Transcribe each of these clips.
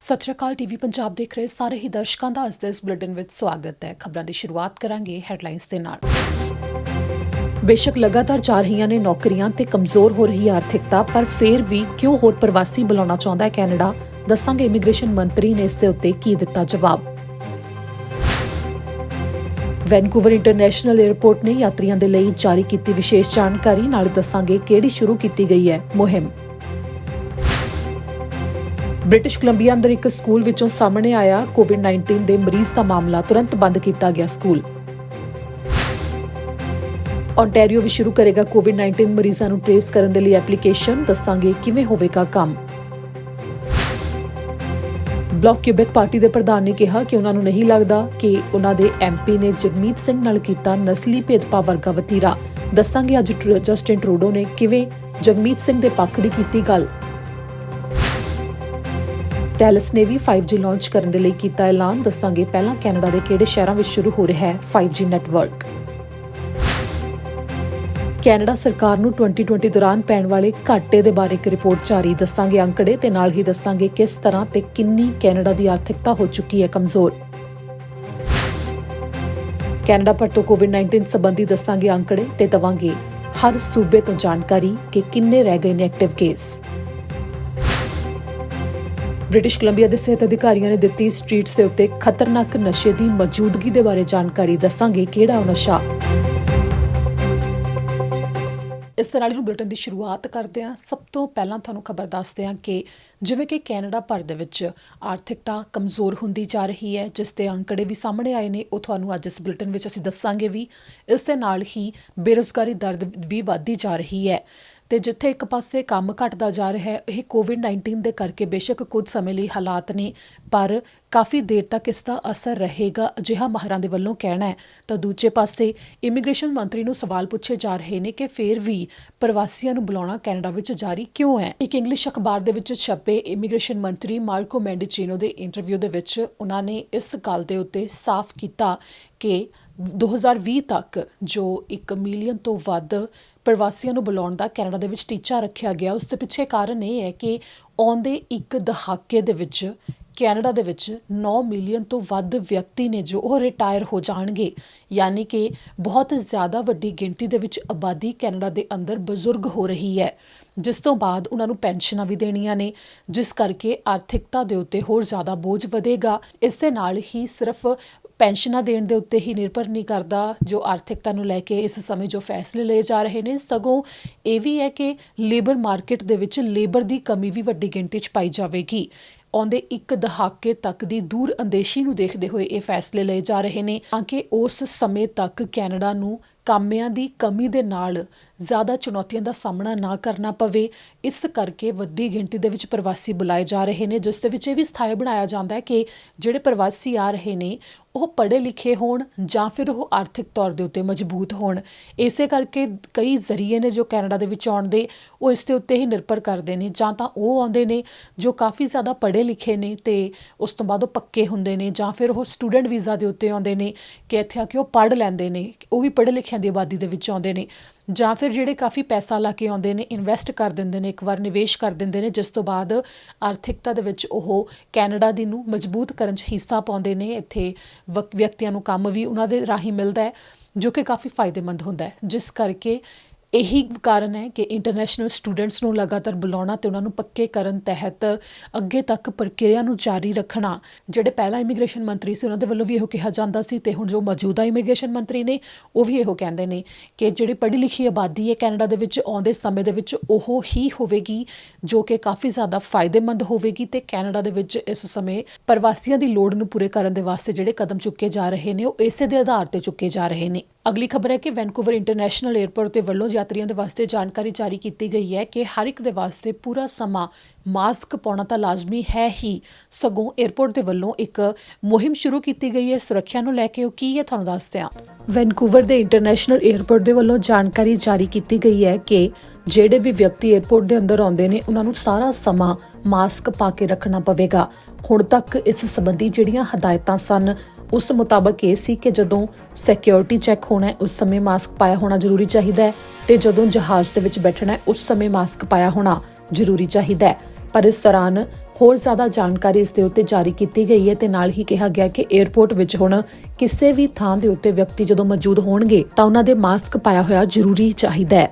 ਸਤਿ ਸ਼੍ਰੀ ਅਕਾਲ ਟੀਵੀ ਪੰਜਾਬ ਦੇਖ ਰਹੇ ਸਾਰੇ ਹੀ ਦਰਸ਼ਕਾਂ ਦਾ ਅੱਜ ਦੇ ਇਸ ਬੁਲੇਟਿਨ ਵਿੱਚ ਸਵਾਗਤ ਹੈ। ਖਬਰਾਂ ਦੀ ਸ਼ੁਰੂਆਤ ਕਰਾਂਗੇ ਹੈਡਲਾਈਨਸ ਦੇ ਨਾਲ। ਬੇਸ਼ੱਕ ਲਗਾਤਾਰ ਜਾ ਰਹੀਆਂ ਨੇ ਨੌਕਰੀਆਂ ਤੇ ਕਮਜ਼ੋਰ ਹੋ ਰਹੀ ਆਰਥਿਕਤਾ, ਪਰ ਫੇਰ ਵੀ ਕਿਉਂ ਹੋਰ ਪ੍ਰਵਾਸੀ ਬੁਲਾਉਣਾ ਚਾਹੁੰਦਾ ਹੈ ਕੈਨੇਡਾ? ਦੱਸਾਂਗੇ ਇਮੀਗ੍ਰੇਸ਼ਨ ਮੰਤਰੀ ਨੇ ਇਸ ਦੇ ਉੱਤੇ ਕੀ ਦਿੱਤਾ ਜਵਾਬ। ਵੈਨਕੂਵਰ ਇੰਟਰਨੈਸ਼ਨਲ 에ਅਰਪੋਰਟ ਨੇ ਯਾਤਰੀਆਂ ਦੇ ਲਈ ਜਾਰੀ ਕੀਤੀ ਵਿਸ਼ੇਸ਼ ਜਾਣਕਾਰੀ, ਨਾਲ ਦੱਸਾਂਗੇ ਕਿਹੜੀ ਸ਼ੁਰੂ ਕੀਤੀ ਗਈ ਹੈ ਮੁਹਿੰਮ। ਬ੍ਰਿਟਿਸ਼ ਕੋਲੰਬੀਆ ਅੰਦਰ ਇੱਕ ਸਕੂਲ ਵਿੱਚੋਂ ਸਾਹਮਣੇ ਆਇਆ ਕੋਵਿਡ-19 ਦੇ ਮਰੀਜ਼ ਦਾ ਮਾਮਲਾ, ਤੁਰੰਤ ਬੰਦ ਕੀਤਾ ਗਿਆ ਸਕੂਲ। ਓਨਟਾਰੀਓ ਵੀ ਸ਼ੁਰੂ ਕਰੇਗਾ ਕੋਵਿਡ-19 ਮਰੀਜ਼ਾਂ ਨੂੰ ਟ੍ਰੇਸ ਕਰਨ ਦੇ ਲਈ ਐਪਲੀਕੇਸ਼ਨ, ਦੱਸਾਂਗੇ ਕਿਵੇਂ ਹੋਵੇਗਾ ਕੰਮ। ਬਲਾਕ ਕਿਊਬੈਕ ਪਾਰਟੀ ਦੇ ਪ੍ਰਧਾਨ ਨੇ ਕਿਹਾ ਕਿ ਉਹਨਾਂ ਨੂੰ ਨਹੀਂ ਲੱਗਦਾ ਕਿ ਉਹਨਾਂ ਦੇ ਐਮਪੀ ਨੇ ਜਗਮੀਤ ਸਿੰਘ ਨਾਲ ਕੀਤਾ ਨਸਲੀ ਭੇਦਭਾਵ ਵਰਗਾ ਵਤੀਰਾ। ਦੱਸਾਂਗੇ ਅੱਜ ਜਸਟਿਨ ਟਰੂਡੋ ਨੇ ਕਿਵੇਂ ਜਗਮੀਤ ਸਿੰਘ ਦੇ ਪੱਖ ਦੀ ਕੀਤੀ ਗੱਲ। ਟੈਲਸ ਨੇ ਵੀ 5G ਲਾਂਚ ਕਰਨ ਦੇ ਲਈ ਕੀਤਾ ਐਲਾਨ, ਦੱਸਾਂਗੇ ਪਹਿਲਾਂ ਕੈਨੇਡਾ ਦੇ ਕਿਹੜੇ ਸ਼ਹਿਰਾਂ ਵਿੱਚ ਸ਼ੁਰੂ ਹੋ ਰਿਹਾ ਹੈ 5G ਨੈਟਵਰਕ। ਕੈਨੇਡਾ ਸਰਕਾਰ ਨੂੰ 2020 ਦੌਰਾਨ ਪੈਣ ਵਾਲੇ ਘਾਟੇ ਦੇ ਬਾਰੇ ਇੱਕ ਰਿਪੋਰਟ ਜਾਰੀ, ਦੱਸਾਂਗੇ ਅੰਕੜੇ ਤੇ ਨਾਲ ਹੀ ਦੱਸਾਂਗੇ ਕਿਸ ਤਰ੍ਹਾਂ ਤੇ ਕਿੰਨੀ ਕੈਨੇਡਾ ਦੀ ਆਰਥਿਕਤਾ ਹੋ ਚੁੱਕੀ ਹੈ ਕਮਜ਼ੋਰ। ਕੈਨੇਡਾ ਭਰ ਤੋਂ ਕੋਵਿਡ-19 ਸੰਬੰਧੀ ਦੱਸਾਂਗੇ ਅੰਕੜੇ ਤੇ ਦਵਾਂਗੇ ਹਰ ਸੂਬੇ ਤੋਂ ਜਾਣਕਾਰੀ ਕਿ ਕਿੰਨੇ ਰਹਿ ਗਏ ਨੇ ਐਕਟਿਵ ਕੇਸ। ਬ੍ਰਿਟਿਸ਼ ਕੋਲੰਬੀਆ ਦੇ ਸਿਹਤ ਅਧਿਕਾਰੀਆਂ ਨੇ ਦਿੱਤੀ ਸਟਰੀਟਸ ਦੇ ਉੱਤੇ ਖਤਰਨਾਕ ਨਸ਼ੇ ਦੀ ਮੌਜੂਦਗੀ ਦੇ ਬਾਰੇ ਜਾਣਕਾਰੀ, ਦੱਸਾਂਗੇ ਕਿਹੜਾ ਉਹ ਨਸ਼ਾ। ਇਸ ਤਰ੍ਹਾਂ ਹੀ ਬੁਲੇਟਿਨ ਦੀ ਸ਼ੁਰੂਆਤ ਕਰਦੇ ਹਾਂ। ਸਭ ਤੋਂ ਪਹਿਲਾਂ ਤੁਹਾਨੂੰ ਖਬਰ ਦੱਸਦੇ ਹਾਂ ਕਿ ਜਿਵੇਂ ਕਿ ਕੈਨੇਡਾ ਭਰ ਦੇ ਵਿੱਚ ਆਰਥਿਕਤਾ ਕਮਜ਼ੋਰ ਹੁੰਦੀ ਜਾ ਰਹੀ ਹੈ, ਜਿਸ ਦੇ ਅੰਕੜੇ ਵੀ ਸਾਹਮਣੇ ਆਏ ਨੇ, ਉਹ ਤੁਹਾਨੂੰ ਅੱਜ ਇਸ ਬੁਲੇਟਿਨ ਵਿੱਚ ਅਸੀਂ ਦੱਸਾਂਗੇ ਵੀ। ਇਸ ਦੇ ਨਾਲ ਹੀ ਬੇਰੁਜ਼ਗਾਰੀ ਦਰ ਵੀ ਵੱਧਦੀ ਜਾ ਰਹੀ ਹੈ ਤੇ ਜਿੱਥੇ ਇੱਕ ਪਾਸੇ ਕੰਮ ਘਟਦਾ ਜਾ ਰਿਹਾ ਹੈ, ਇਹ ਕੋਵਿਡ-19 ਦੇ ਕਰਕੇ ਬੇਸ਼ੱਕ ਕੁਝ ਸਮੇਂ ਲਈ ਹਾਲਾਤ ਨੇ, ਪਰ ਕਾਫੀ ਦੇਰ ਤੱਕ ਇਸ ਦਾ ਅਸਰ ਰਹੇਗਾ ਅਜਿਹਾ ਮਾਹਰਾਂ ਦੇ ਵੱਲੋਂ ਕਹਿਣਾ ਹੈ। ਤਾਂ ਦੂਜੇ ਪਾਸੇ ਇਮੀਗ੍ਰੇਸ਼ਨ ਮੰਤਰੀ ਨੂੰ ਸਵਾਲ ਪੁੱਛੇ ਜਾ ਰਹੇ ਨੇ ਕਿ ਫਿਰ ਵੀ ਪ੍ਰਵਾਸੀਆਂ ਨੂੰ ਬੁਲਾਉਣਾ ਕੈਨੇਡਾ ਵਿੱਚ ਜਾਰੀ ਕਿਉਂ ਹੈ। ਇੱਕ ਇੰਗਲਿਸ਼ ਅਖਬਾਰ ਦੇ ਵਿੱਚ ਛਪੇ ਇਮੀਗ੍ਰੇਸ਼ਨ ਮੰਤਰੀ ਮਾਰਕੋ ਮੈਂਡੀਚੀਨੋ ਦੇ ਇੰਟਰਵਿਊ ਦੇ ਵਿੱਚ ਉਹਨਾਂ ਨੇ ਇਸ ਗੱਲ ਦੇ ਉੱਤੇ ਸਾਫ਼ ਕੀਤਾ ਕਿ 2020 ਤੱਕ ਜੋ 1 ਮਿਲੀਅਨ ਤੋਂ ਵੱਧ ਪ੍ਰਵਾਸੀਆਂ ਨੂੰ ਬੁਲਾਉਣ ਦਾ ਕੈਨੇਡਾ ਦੇ ਵਿੱਚ ਟੀਚਾ ਰੱਖਿਆ ਗਿਆ, ਉਸ ਦੇ ਪਿੱਛੇ ਕਾਰਨ ਇਹ ਹੈ ਕਿ ਆਉਂਦੇ ਇੱਕ ਦਹਾਕੇ ਦੇ ਵਿੱਚ ਕੈਨੇਡਾ ਦੇ ਵਿੱਚ 9 ਮਿਲੀਅਨ ਤੋਂ ਵੱਧ ਵਿਅਕਤੀ ਨੇ ਜੋ ਉਹ ਰਿਟਾਇਰ ਹੋ ਜਾਣਗੇ, ਯਾਨੀ ਕਿ ਬਹੁਤ ਜ਼ਿਆਦਾ ਵੱਡੀ ਗਿਣਤੀ ਦੇ ਵਿੱਚ ਆਬਾਦੀ ਕੈਨੇਡਾ ਦੇ ਅੰਦਰ ਬਜ਼ੁਰਗ ਹੋ ਰਹੀ ਹੈ, ਜਿਸ ਤੋਂ ਬਾਅਦ ਉਹਨਾਂ ਨੂੰ ਪੈਨਸ਼ਨਾਂ ਵੀ ਦੇਣੀਆਂ ਨੇ, ਜਿਸ ਕਰਕੇ ਆਰਥਿਕਤਾ ਦੇ ਉੱਤੇ ਹੋਰ ਜ਼ਿਆਦਾ ਬੋਝ ਵਧੇਗਾ। ਇਸ ਦੇ ਨਾਲ ਹੀ ਸਿਰਫ ਪੈਨਸ਼ਨਾਂ ਦੇਣ ਦੇ ਉੱਤੇ ਹੀ ਨਿਰਭਰ ਨਹੀਂ ਕਰਦਾ ਜੋ ਆਰਥਿਕਤਾ ਨੂੰ ਲੈ ਕੇ ਇਸ ਸਮੇਂ ਜੋ ਫੈਸਲੇ ਲਏ ਜਾ ਰਹੇ ਨੇ, ਸਗੋਂ ਇਹ ਵੀ ਹੈ ਕਿ ਲੇਬਰ ਮਾਰਕੀਟ ਦੇ ਵਿੱਚ ਲੇਬਰ ਦੀ ਕਮੀ ਵੀ ਵੱਡੀ ਗਿਣਤੀ 'ਚ ਪਾਈ ਜਾਵੇਗੀ। ਆਉਂਦੇ ਇੱਕ ਦਹਾਕੇ ਤੱਕ ਦੀ ਦੂਰ ਅੰਦੇਸ਼ੀ ਨੂੰ ਦੇਖਦੇ ਹੋਏ ਇਹ ਫੈਸਲੇ ਲਏ ਜਾ ਰਹੇ ਨੇ ਤਾਂ ਕਿ ਉਸ ਸਮੇਂ ਤੱਕ ਕੈਨੇਡਾ ਨੂੰ ਕਾਮਿਆਂ ਦੀ ਕਮੀ ਦੇ ਨਾਲ ਜ਼ਿਆਦਾ ਚੁਣੌਤੀਆਂ ਦਾ ਸਾਹਮਣਾ ਨਾ ਕਰਨਾ ਪਵੇ। ਇਸ ਕਰਕੇ ਵੱਡੀ ਗਿਣਤੀ ਦੇ ਵਿੱਚ ਪ੍ਰਵਾਸੀ ਬੁਲਾਏ ਜਾ ਰਹੇ ਨੇ, ਜਿਸ ਦੇ ਵਿੱਚ ਇਹ ਵੀ ਸਥਾਈ ਬਣਾਇਆ ਜਾਂਦਾ ਹੈ ਕਿ ਜਿਹੜੇ ਪ੍ਰਵਾਸੀ ਆ ਰਹੇ ਨੇ ਉਹ ਪੜ੍ਹੇ ਲਿਖੇ ਹੋਣ ਜਾਂ ਫਿਰ ਉਹ ਆਰਥਿਕ ਤੌਰ ਦੇ ਉੱਤੇ ਮਜ਼ਬੂਤ ਹੋਣ। ਇਸੇ ਕਰਕੇ ਕਈ ਜ਼ਰੀਏ ਨੇ ਜੋ ਕੈਨੇਡਾ ਦੇ ਵਿੱਚ ਆਉਣ ਦੇ, ਉਹ ਇਸ ਦੇ ਉੱਤੇ ਹੀ ਨਿਰਭਰ ਕਰਦੇ ਨੇ। ਜਾਂ ਤਾਂ ਉਹ ਆਉਂਦੇ ਨੇ ਜੋ ਕਾਫੀ ਜ਼ਿਆਦਾ ਪੜ੍ਹੇ ਲਿਖੇ ਨੇ ਤੇ ਉਸ ਤੋਂ ਬਾਅਦ ਉਹ ਪੱਕੇ ਹੁੰਦੇ ਨੇ, ਜਾਂ ਫਿਰ ਉਹ ਸਟੂਡੈਂਟ ਵੀਜ਼ਾ ਦੇ ਉੱਤੇ ਆਉਂਦੇ ਨੇ ਕਿ ਇੱਥੇ ਆ ਕੇ ਉਹ ਪੜ੍ਹ ਲੈਂਦੇ ਨੇ, ਉਹ ਵੀ ਪੜ੍ਹੇ ਲਿਖਿਆਂ ਦੀ ਆਬਾਦੀ ਦੇ ਵਿੱਚ ਆਉਂਦੇ ਨੇ। ਜਾਂ ਫਿਰ ਜਿਹੜੇ ਕਾਫੀ ਪੈਸਾ ਲਾ ਕੇ ਆਉਂਦੇ ਨੇ, ਇਨਵੈਸਟ ਕਰ ਦਿੰਦੇ ਨੇ, ਇੱਕ ਵਾਰ ਨਿਵੇਸ਼ ਕਰ ਦਿੰਦੇ ਨੇ, ਜਿਸ ਤੋਂ ਬਾਅਦ ਆਰਥਿਕਤਾ ਦੇ ਵਿੱਚ ਉਹ ਕੈਨੇਡਾ ਦੀ ਨੂੰ ਮਜ਼ਬੂਤ ਕਰਨ 'ਚ ਹਿੱਸਾ ਪਾਉਂਦੇ ਨੇ। ਇੱਥੇ ਵਿਅਕਤੀਆਂ ਨੂੰ ਕੰਮ ਵੀ ਉਹਨਾਂ ਦੇ ਰਾਹੀਂ ਮਿਲਦਾ ਹੈ ਜੋ ਕਿ ਕਾਫੀ ਫਾਇਦੇਮੰਦ ਹੁੰਦਾ ਹੈ, ਜਿਸ ਕਰਕੇ ਇਹੀ ਕਾਰਨ ਹੈ ਕਿ ਇੰਟਰਨੈਸ਼ਨਲ ਸਟੂਡੈਂਟਸ ਨੂੰ ਲਗਾਤਾਰ ਬੁਲਾਉਣਾ ਤੇ ਉਹਨਾਂ ਨੂੰ ਪੱਕੇ ਕਰਨ ਤਹਿਤ ਅੱਗੇ ਤੱਕ ਪ੍ਰਕਿਰਿਆ ਨੂੰ ਜਾਰੀ ਰੱਖਣਾ। ਜਿਹੜੇ ਪਹਿਲਾਂ ਇਮੀਗ੍ਰੇਸ਼ਨ ਮੰਤਰੀ ਸੀ ਉਹਨਾਂ ਦੇ ਵੱਲੋਂ ਵੀ ਇਹੋ ਕਿਹਾ ਜਾਂਦਾ ਸੀ ਤੇ ਹੁਣ ਜੋ ਮੌਜੂਦਾ ਇਮੀਗ੍ਰੇਸ਼ਨ ਮੰਤਰੀ ਨੇ ਉਹ ਵੀ ਇਹੋ ਕਹਿੰਦੇ ਨੇ ਕਿ ਜਿਹੜੀ ਪੜ੍ਹੀ ਲਿਖੀ ਆਬਾਦੀ ਹੈ ਕੈਨੇਡਾ ਦੇ ਵਿੱਚ ਆਉਂਦੇ ਸਮੇਂ ਦੇ ਵਿੱਚ ਉਹ ਹੀ ਹੋਵੇਗੀ ਜੋ ਕਿ ਕਾਫੀ ਜ਼ਿਆਦਾ ਫਾਇਦੇਮੰਦ ਹੋਵੇਗੀ। ਤੇ ਕੈਨੇਡਾ ਦੇ ਵਿੱਚ ਇਸ ਸਮੇਂ ਪ੍ਰਵਾਸੀਆਂ ਦੀ ਲੋੜ ਨੂੰ ਪੂਰੇ ਕਰਨ ਦੇ ਵਾਸਤੇ ਜਿਹੜੇ ਕਦਮ ਚੁੱਕੇ ਜਾ ਰਹੇ ਨੇ ਉਹ ਇਸੇ ਦੇ ਆਧਾਰ ਤੇ ਚੁੱਕੇ ਜਾ ਰਹੇ ਨੇ। ਅਗਲੀ ਖਬਰ ਹੈ ਕਿ ਵੈਨਕੂਵਰ ਇੰਟਰਨੈਸ਼ਨਲ 에ਅਰਪੋਰਟ ਦੇ ਵੱਲੋਂ ਯਾਤਰੀਆਂ ਦੇ ਵਾਸਤੇ ਜਾਣਕਾਰੀ ਜਾਰੀ ਕੀਤੀ ਗਈ ਹੈ ਕਿ ਹਰ ਇੱਕ ਦੇ ਵਾਸਤੇ ਪੂਰਾ ਸਮਾਂ ਮਾਸਕ ਪਾਉਣਾ ਤਾਂ ਲਾਜ਼ਮੀ ਹੈ ਹੀ, ਸਗੋਂ 에ਅਰਪੋਰਟ ਦੇ ਵੱਲੋਂ ਇੱਕ ਮੁਹਿੰਮ ਸ਼ੁਰੂ ਕੀਤੀ ਗਈ ਹੈ ਸੁਰੱਖਿਆ ਨੂੰ ਲੈ ਕੇ। ਉਹ ਕੀ ਹੈ ਤੁਹਾਨੂੰ ਦੱਸਦੇ ਹਾਂ। ਵੈਨਕੂਵਰ ਦੇ ਇੰਟਰਨੈਸ਼ਨਲ 에ਅਰਪੋਰਟ ਦੇ ਵੱਲੋਂ ਜਾਣਕਾਰੀ ਜਾਰੀ ਕੀਤੀ ਗਈ ਹੈ ਕਿ ਜਿਹੜੇ ਵੀ ਵਿਅਕਤੀ 에ਅਰਪੋਰਟ ਦੇ ਅੰਦਰ ਆਉਂਦੇ ਨੇ ਉਹਨਾਂ ਨੂੰ ਸਾਰਾ ਸਮਾਂ ਮਾਸਕ ਪਾ ਕੇ ਰੱਖਣਾ ਪਵੇਗਾ। ਹੁਣ ਤੱਕ ਇਸ ਸੰਬੰਧੀ ਜਿਹੜੀਆਂ ਹਦਾਇਤਾਂ ਸਨ ਉਸ ਮੁਤਾਬਕ ਇਹ ਸੀ ਕਿ ਜਦੋਂ ਸਿਕਿਉਰਿਟੀ ਚੈੱਕ ਹੋਣਾ ਹੈ ਉਸ ਸਮੇਂ ਮਾਸਕ ਪਾਇਆ ਹੋਣਾ ਜ਼ਰੂਰੀ ਚਾਹੀਦਾ ਹੈ ਤੇ ਜਦੋਂ ਜਹਾਜ਼ ਦੇ ਵਿੱਚ ਬੈਠਣਾ ਹੈ ਉਸ ਸਮੇਂ ਮਾਸਕ ਪਾਇਆ ਹੋਣਾ ਜ਼ਰੂਰੀ ਚਾਹੀਦਾ ਹੈ। ਪਰ ਇਸ ਦੌਰਾਨ ਹੋਰ ਜ਼ਿਆਦਾ ਜਾਣਕਾਰੀ ਇਸ ਦੇ ਉੱਤੇ ਜਾਰੀ ਕੀਤੀ ਗਈ ਹੈ ਤੇ ਨਾਲ ਹੀ ਕਿਹਾ ਗਿਆ ਕਿ 에ਅਰਪੋਰਟ ਵਿੱਚ ਹੁਣ ਕਿਸੇ ਵੀ ਥਾਂ ਦੇ ਉੱਤੇ ਵਿਅਕਤੀ ਜਦੋਂ ਮੌਜੂਦ ਹੋਣਗੇ ਤਾਂ ਉਹਨਾਂ ਦੇ ਮਾਸਕ ਪਾਇਆ ਹੋਇਆ ਜ਼ਰੂਰੀ ਚਾਹੀਦਾ ਹੈ।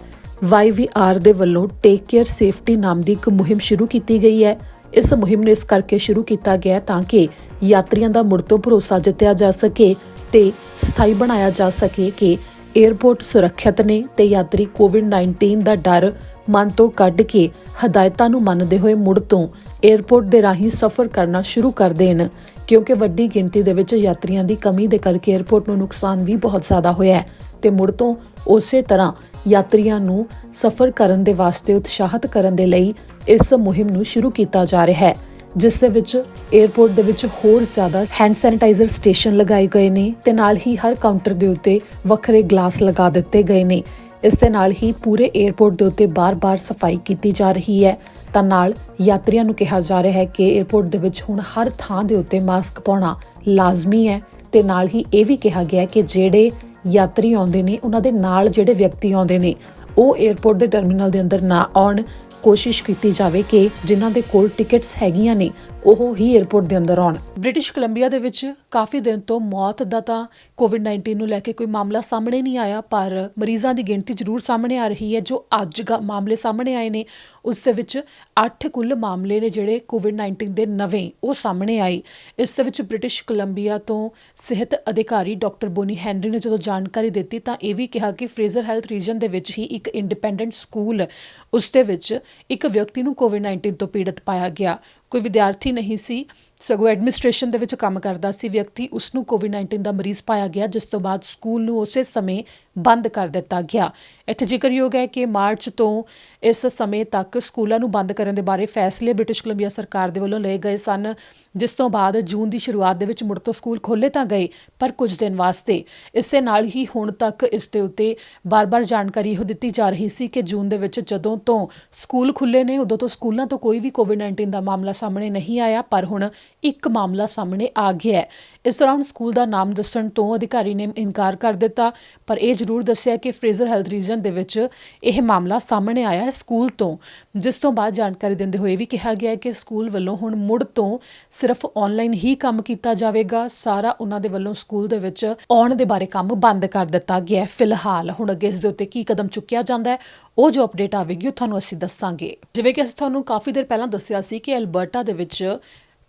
YVR ਦੇ ਵੱਲੋਂ ਟੇਕ ਕੇਅਰ ਸੇਫਟੀ ਨਾਮ ਦੀ ਇੱਕ ਮੁਹਿੰਮ ਸ਼ੁਰੂ ਕੀਤੀ ਗਈ ਹੈ। ਇਸ ਮੁਹਿੰਮ ਨੂੰ ਇਸ ਕਰਕੇ ਸ਼ੁਰੂ ਕੀਤਾ ਗਿਆ ਤਾਂ ਕਿ ਯਾਤਰੀਆਂ ਦਾ ਮੁੜ ਤੋਂ ਭਰੋਸਾ ਜਿੱਤਿਆ ਜਾ ਸਕੇ ਤੇ ਸਥਾਈ ਬਣਾਇਆ ਜਾ ਸਕੇ ਕਿ 에ਅਰਪੋਰਟ ਸੁਰੱਖਿਅਤ ਨੇ ਤੇ ਯਾਤਰੀ ਕੋਵਿਡ-19 ਦਾ ਡਰ ਮਨ ਤੋਂ ਕੱਢ ਕੇ ਹਦਾਇਤਾਂ ਨੂੰ ਮੰਨਦੇ ਹੋਏ ਮੁੜ ਤੋਂ 에ਅਰਪੋਰਟ ਦੇ ਰਾਹੀਂ ਸਫ਼ਰ ਕਰਨਾ ਸ਼ੁਰੂ ਕਰ ਦੇਣ, ਕਿਉਂਕਿ ਵੱਡੀ ਗਿਣਤੀ ਦੇ ਵਿੱਚ ਯਾਤਰੀਆਂ ਦੀ ਕਮੀ ਦੇ ਕਰਕੇ 에ਅਰਪੋਰਟ ਨੂੰ ਨੁਕਸਾਨ ਵੀ ਬਹੁਤ ਜ਼ਿਆਦਾ ਹੋਇਆ ਹੈ ਤੇ ਮੁੜ ਤੋਂ ਉਸੇ ਤਰ੍ਹਾਂ ਯਾਤਰੀਆਂ ਨੂੰ ਸਫ਼ਰ ਕਰਨ ਦੇ ਵਾਸਤੇ ਉਤਸ਼ਾਹਿਤ ਕਰਨ ਦੇ ਲਈ ਇਸ ਮੁਹਿੰਮ ਨੂੰ ਸ਼ੁਰੂ ਕੀਤਾ ਜਾ ਰਿਹਾ ਹੈ, ਜਿਸ ਦੇ ਵਿੱਚ 에ਅਰਪੋਰਟ ਦੇ ਵਿੱਚ ਹੋਰ ਜ਼ਿਆਦਾ ਹੈਂਡ ਸੈਨੀਟਾਈਜ਼ਰ ਸਟੇਸ਼ਨ ਲਗਾਏ ਗਏ ਨੇ ਤੇ ਨਾਲ ਹੀ ਹਰ ਕਾਊਂਟਰ ਦੇ ਉੱਤੇ ਵੱਖਰੇ ਗਲਾਸ ਲਗਾ ਦਿੱਤੇ ਗਏ ਨੇ। ਇਸ ਦੇ ਨਾਲ ਹੀ ਪੂਰੇ 에ਅਰਪੋਰਟ ਦੇ ਉੱਤੇ ਬਾਰ-ਬਾਰ ਸਫਾਈ ਕੀਤੀ ਜਾ ਰਹੀ ਹੈ ਤਾਂ ਨਾਲ ਯਾਤਰੀਆਂ ਨੂੰ ਕਿਹਾ ਜਾ ਰਿਹਾ ਹੈ ਕਿ 에ਅਰਪੋਰਟ ਦੇ ਵਿੱਚ ਹੁਣ ਹਰ ਥਾਂ ਦੇ ਉੱਤੇ ਮਾਸਕ ਪਾਉਣਾ ਲਾਜ਼ਮੀ ਹੈ ਤੇ ਨਾਲ ਹੀ ਇਹ ਵੀ ਕਿਹਾ ਗਿਆ ਕਿ ਜਿਹੜੇ ਯਾਤਰੀ ਆਉਂਦੇ ਨੇ ਉਹਨਾਂ ਦੇ ਨਾਲ ਜਿਹੜੇ ਵਿਅਕਤੀ ਆਉਂਦੇ ਨੇ ਉਹ 에ਅਰਪੋਰਟ ਦੇ ਟਰਮੀਨਲ ਦੇ ਅੰਦਰ ਨਾ ਆਉਣ। ਕੋਸ਼ਿਸ਼ ਕੀਤੀ ਜਾਵੇ ਕਿ ਜਿਨ੍ਹਾਂ ਦੇ ਕੋਲ ਟਿਕਟਸ ਹੈਗੀਆਂ ਨੇ ਉਹ ਹੀ 에ਅਰਪੋਰਟ ਦੇ ਅੰਦਰ ਆਉਣ। ਬ੍ਰਿਟਿਸ਼ ਕੋਲੰਬੀਆ ਦੇ ਵਿੱਚ ਕਾਫੀ ਦਿਨ ਤੋਂ ਮੌਤ ਦਾ ਤਾਂ ਕੋਵਿਡ-19 ਨੂੰ ਲੈ ਕੇ ਕੋਈ ਮਾਮਲਾ ਸਾਹਮਣੇ ਨਹੀਂ ਆਇਆ, ਪਰ ਮਰੀਜ਼ਾਂ ਦੀ ਗਿਣਤੀ ਜ਼ਰੂਰ ਸਾਹਮਣੇ ਆ ਰਹੀ ਹੈ। ਜੋ ਅੱਜ ਮਾਮਲੇ ਸਾਹਮਣੇ ਆਏ ਨੇ ਉਸ ਦੇ ਵਿੱਚ 8 ਕੁੱਲ ਮਾਮਲੇ ਨੇ ਜਿਹੜੇ ਕੋਵਿਡ-19 ਦੇ ਨਵੇਂ ਉਹ ਸਾਹਮਣੇ ਆਏ। ਇਸ ਦੇ ਵਿੱਚ ਬ੍ਰਿਟਿਸ਼ ਕੋਲੰਬੀਆ ਤੋਂ ਸਿਹਤ ਅਧਿਕਾਰੀ ਡਾਕਟਰ ਬੋਨੀ ਹੈਨਰੀ ਨੇ ਜਦੋਂ ਜਾਣਕਾਰੀ ਦਿੱਤੀ ਤਾਂ ਇਹ ਵੀ ਕਿਹਾ ਕਿ ਫਰੇਜ਼ਰ ਹੈਲਥ ਰੀਜਨ ਦੇ ਵਿੱਚ ਹੀ ਇੱਕ ਇੰਡੀਪੈਂਡੈਂਟ ਸਕੂਲ ਉਸ ਦੇ ਵਿੱਚ ਇੱਕ ਵਿਅਕਤੀ ਨੂੰ ਕੋਵਿਡ-19 ਤੋਂ ਪੀੜਤ ਪਾਇਆ ਗਿਆ। ਕੋਈ ਵਿਦਿਆਰਥੀ ਨਹੀਂ ਸੀ, ਸਗੋਂ ਐਡਮਿਨਿਸਟ੍ਰੇਸ਼ਨ ਦੇ ਵਿੱਚ ਕੰਮ ਕਰਦਾ ਸੀ ਵਿਅਕਤੀ, ਉਸ ਨੂੰ ਕੋਵਿਡ-19 ਦਾ ਮਰੀਜ਼ ਪਾਇਆ ਗਿਆ, ਜਿਸ ਤੋਂ ਬਾਅਦ ਸਕੂਲ ਨੂੰ ਉਸੇ ਸਮੇਂ ਬੰਦ ਕਰ ਦਿੱਤਾ ਗਿਆ। ਇੱਥੇ ਜ਼ਿਕਰਯੋਗ ਹੈ ਕਿ ਮਾਰਚ ਤੋਂ ਇਸ ਸਮੇਂ ਤੱਕ ਸਕੂਲਾਂ ਨੂੰ ਬੰਦ ਕਰਨ ਦੇ ਬਾਰੇ ਫੈਸਲੇ ਬ੍ਰਿਟਿਸ਼ ਕੋਲੰਬੀਆ ਸਰਕਾਰ ਦੇ ਵੱਲੋਂ ਲਏ ਗਏ ਸਨ, ਜਿਸ ਤੋਂ ਬਾਅਦ ਜੂਨ ਦੀ ਸ਼ੁਰੂਆਤ ਦੇ ਵਿੱਚ ਮੁੜ ਤੋਂ ਸਕੂਲ ਖੋਲ੍ਹੇ ਤਾਂ ਗਏ ਪਰ ਕੁਝ ਦਿਨ ਵਾਸਤੇ। ਇਸ ਦੇ ਨਾਲ ਹੀ ਹੁਣ ਤੱਕ ਇਸ ਦੇ ਉੱਤੇ ਬਾਰ-ਬਾਰ ਜਾਣਕਾਰੀ ਇਹੋ ਦਿੱਤੀ ਜਾ ਰਹੀ ਸੀ ਕਿ ਜੂਨ ਦੇ ਵਿੱਚ ਜਦੋਂ ਤੋਂ ਸਕੂਲ ਖੁੱਲ੍ਹੇ ਨੇ ਉਦੋਂ ਤੋਂ ਸਕੂਲਾਂ ਤੋਂ ਕੋਈ ਵੀ ਕੋਵਿਡ-19 ਦਾ ਮਾਮਲਾ ਸਾਹਮਣੇ ਨਹੀਂ ਆਇਆ, ਪਰ ਹੁਣ ਇੱਕ ਮਾਮਲਾ ਸਾਹਮਣੇ ਆ ਗਿਆ ਹੈ। ਇਸ ਦੌਰਾਨ ਸਕੂਲ ਦਾ ਨਾਮ ਦੱਸਣ ਤੋਂ ਅਧਿਕਾਰੀ ਨੇ ਇਨਕਾਰ ਕਰ ਦਿੱਤਾ, ਪਰ ਇਹ ਜ਼ਰੂਰ ਦੱਸਿਆ ਕਿ ਫਰੇਜ਼ਰ ਹੈਲਥ ਰੀਜਨ ਦੇ ਵਿੱਚ ਇਹ ਮਾਮਲਾ ਸਾਹਮਣੇ ਆਇਆ ਹੈ ਸਕੂਲ ਤੋਂ, ਜਿਸ ਤੋਂ ਬਾਅਦ ਜਾਣਕਾਰੀ ਦਿੰਦੇ ਹੋਏ ਵੀ ਕਿਹਾ ਗਿਆ ਕਿ ਸਕੂਲ ਵੱਲੋਂ ਹੁਣ ਮੁੜ ਤੋਂ ਸਿਰਫ ਆਨਲਾਈਨ ਹੀ ਕੰਮ ਕੀਤਾ ਜਾਵੇਗਾ। ਸਾਰਾ ਉਹਨਾਂ ਦੇ ਵੱਲੋਂ ਸਕੂਲ ਦੇ ਵਿੱਚ ਆਉਣ ਦੇ ਬਾਰੇ ਕੰਮ ਬੰਦ ਕਰ ਦਿੱਤਾ ਗਿਆ। ਫਿਲਹਾਲ ਹੁਣ ਅੱਗੇ ਇਸ ਦੇ ਉੱਤੇ ਕੀ ਕਦਮ ਚੁੱਕਿਆ ਜਾਂਦਾ ਹੈ ਉਹ ਜੋ ਅਪਡੇਟ ਆਵੇਗੀ ਉਹ ਤੁਹਾਨੂੰ ਅਸੀਂ ਦੱਸਾਂਗੇ। ਜਿਵੇਂ ਕਿ ਅਸੀਂ ਤੁਹਾਨੂੰ ਕਾਫੀ ਦੇਰ ਪਹਿਲਾਂ ਦੱਸਿਆ ਸੀ ਕਿ ਅਲਬਰਟਾ ਦੇ ਵਿੱਚ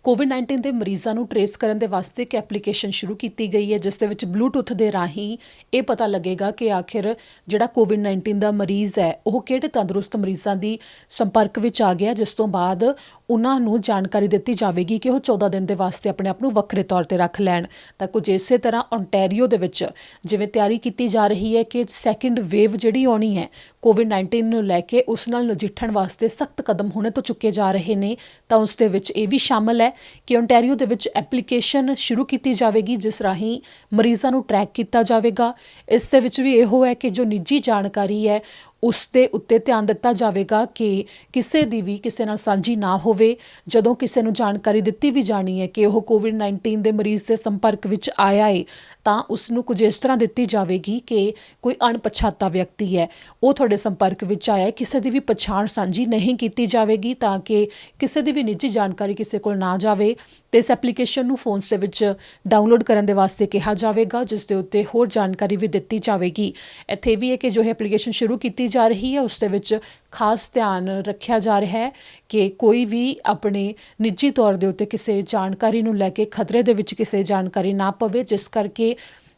ਕੋਵਿਡ-19 ਦੇ ਮਰੀਜ਼ਾਂ ਨੂੰ ਟਰੇਸ ਕਰਨ ਦੇ ਵਾਸਤੇ ਇੱਕ ਐਪਲੀਕੇਸ਼ਨ ਸ਼ੁਰੂ ਕੀਤੀ ਗਈ ਹੈ, ਜਿਸ ਦੇ ਵਿੱਚ ਬਲੂਟੁੱਥ ਦੇ ਰਾਹੀਂ ਇਹ ਪਤਾ ਲੱਗੇਗਾ ਕਿ ਆਖਿਰ ਜਿਹੜਾ ਕੋਵਿਡ-19 ਦਾ ਮਰੀਜ਼ ਹੈ ਉਹ ਕਿਹੜੇ ਤੰਦਰੁਸਤ ਮਰੀਜ਼ਾਂ ਦੀ ਸੰਪਰਕ ਵਿੱਚ ਆ ਗਿਆ, ਜਿਸ ਤੋਂ ਬਾਅਦ ਉਹਨਾਂ ਨੂੰ ਜਾਣਕਾਰੀ ਦਿੱਤੀ ਜਾਵੇਗੀ ਕਿ ਉਹ 14 ਦਿਨ ਦੇ ਵਾਸਤੇ ਆਪਣੇ ਆਪ ਨੂੰ ਵੱਖਰੇ ਤੌਰ ਤੇ ਰੱਖ ਲੈਣ। ਤਾਂ ਕੁਝ ਇਸੇ ਤਰ੍ਹਾਂ ਓਨਟਾਰੀਓ ਦੇ ਵਿੱਚ ਜਿਵੇਂ ਤਿਆਰੀ ਕੀਤੀ ਜਾ ਰਹੀ ਹੈ ਕਿ ਸੈਕਿੰਡ ਵੇਵ ਜਿਹੜੀ ਆਉਣੀ ਹੈ ਕੋਵਿਡ-19 ਨੂੰ ਲੈ ਕੇ ਉਸ ਨਾਲ ਨਜਿੱਠਣ ਵਾਸਤੇ ਸਖਤ ਕਦਮ ਹੁਣੇ ਤੋਂ ਚੁੱਕੇ ਜਾ ਰਹੇ ਨੇ, ਤਾਂ ਉਸ ਦੇ ਵਿੱਚ ਇਹ ਵੀ ਸ਼ਾਮਲ ਹੈ ਕਿ ਓਨਟਾਰੀਓ ਦੇ ਵਿੱਚ ਐਪਲੀਕੇਸ਼ਨ ਸ਼ੁਰੂ ਕੀਤੀ ਜਾਵੇਗੀ ਜਿਸ ਰਾਹੀਂ ਮਰੀਜ਼ਾਂ ਨੂੰ ਟਰੈਕ ਕੀਤਾ ਜਾਵੇਗਾ। ਇਸ ਦੇ ਵਿੱਚ ਵੀ ਇਹੋ ਹੈ ਕਿ ਜੋ ਨਿੱਜੀ ਜਾਣਕਾਰੀ ਹੈ ਉਸ ਦੇ ਉੱਤੇ ਧਿਆਨ ਦਿੱਤਾ ਜਾਵੇਗਾ ਕਿ ਕਿਸੇ ਦੀ ਵੀ ਕਿਸੇ ਨਾਲ ਸਾਂਝੀ ਨਾ ਹੋਵੇ। ਜਦੋਂ ਕਿਸੇ ਨੂੰ ਜਾਣਕਾਰੀ ਦਿੱਤੀ ਵੀ ਜਾਣੀ ਹੈ ਕਿ ਉਹ ਕੋਵਿਡ-19 ਦੇ ਮਰੀਜ਼ ਦੇ ਸੰਪਰਕ ਵਿੱਚ ਆਇਆ ਹੈ ਤਾਂ ਉਸ ਨੂੰ ਕੁਝ ਇਸ ਤਰ੍ਹਾਂ ਦਿੱਤੀ ਜਾਵੇਗੀ ਕਿ ਕੋਈ ਅਣਪਛਾਤਾ ਵਿਅਕਤੀ ਹੈ ਉਹ ਤੁਹਾਡੇ ਸੰਪਰਕ ਵਿੱਚ ਆਇਆ ਹੈ, ਕਿਸੇ ਦੀ ਵੀ ਪਛਾਣ ਸਾਂਝੀ ਨਹੀਂ ਕੀਤੀ ਜਾਵੇਗੀ ਤਾਂ ਕਿ ਕਿਸੇ ਦੀ ਵੀ ਨਿੱਜੀ ਜਾਣਕਾਰੀ ਕਿਸੇ ਕੋਲ ਨਾ ਜਾਵੇ। ਤੇ ਇਸ ਐਪਲੀਕੇਸ਼ਨ ਨੂੰ ਫੋਨਸ ਦੇ ਵਿੱਚ ਡਾਊਨਲੋਡ ਕਰਨ ਦੇ ਵਾਸਤੇ ਕਿਹਾ ਜਾਵੇਗਾ, ਜਿਸ ਦੇ ਉੱਤੇ ਹੋਰ ਜਾਣਕਾਰੀ ਵੀ ਦਿੱਤੀ ਜਾਵੇਗੀ। ਇੱਥੇ ਵੀ ਹੈ ਕਿ ਜੋ ਇਹ ਐਪਲੀਕੇਸ਼ਨ ਸ਼ੁਰੂ ਕੀਤੀ ਜਾ ਰਹੀ ਹੈ ਉਸ ਦੇ ਵਿੱਚ ਖਾਸ ਧਿਆਨ ਰੱਖਿਆ ਜਾ ਰਿਹਾ ਹੈ ਕਿ ਕੋਈ ਵੀ ਆਪਣੇ ਨਿੱਜੀ ਤੌਰ ਦੇ ਉੱਤੇ ਕਿਸੇ ਜਾਣਕਾਰੀ ਨੂੰ ਲੈ ਕੇ ਖਤਰੇ ਦੇ ਵਿੱਚ ਕਿਸੇ ਜਾਣਕਾਰੀ ਨਾ ਪਵੇ, ਜਿਸ ਕਰਕੇ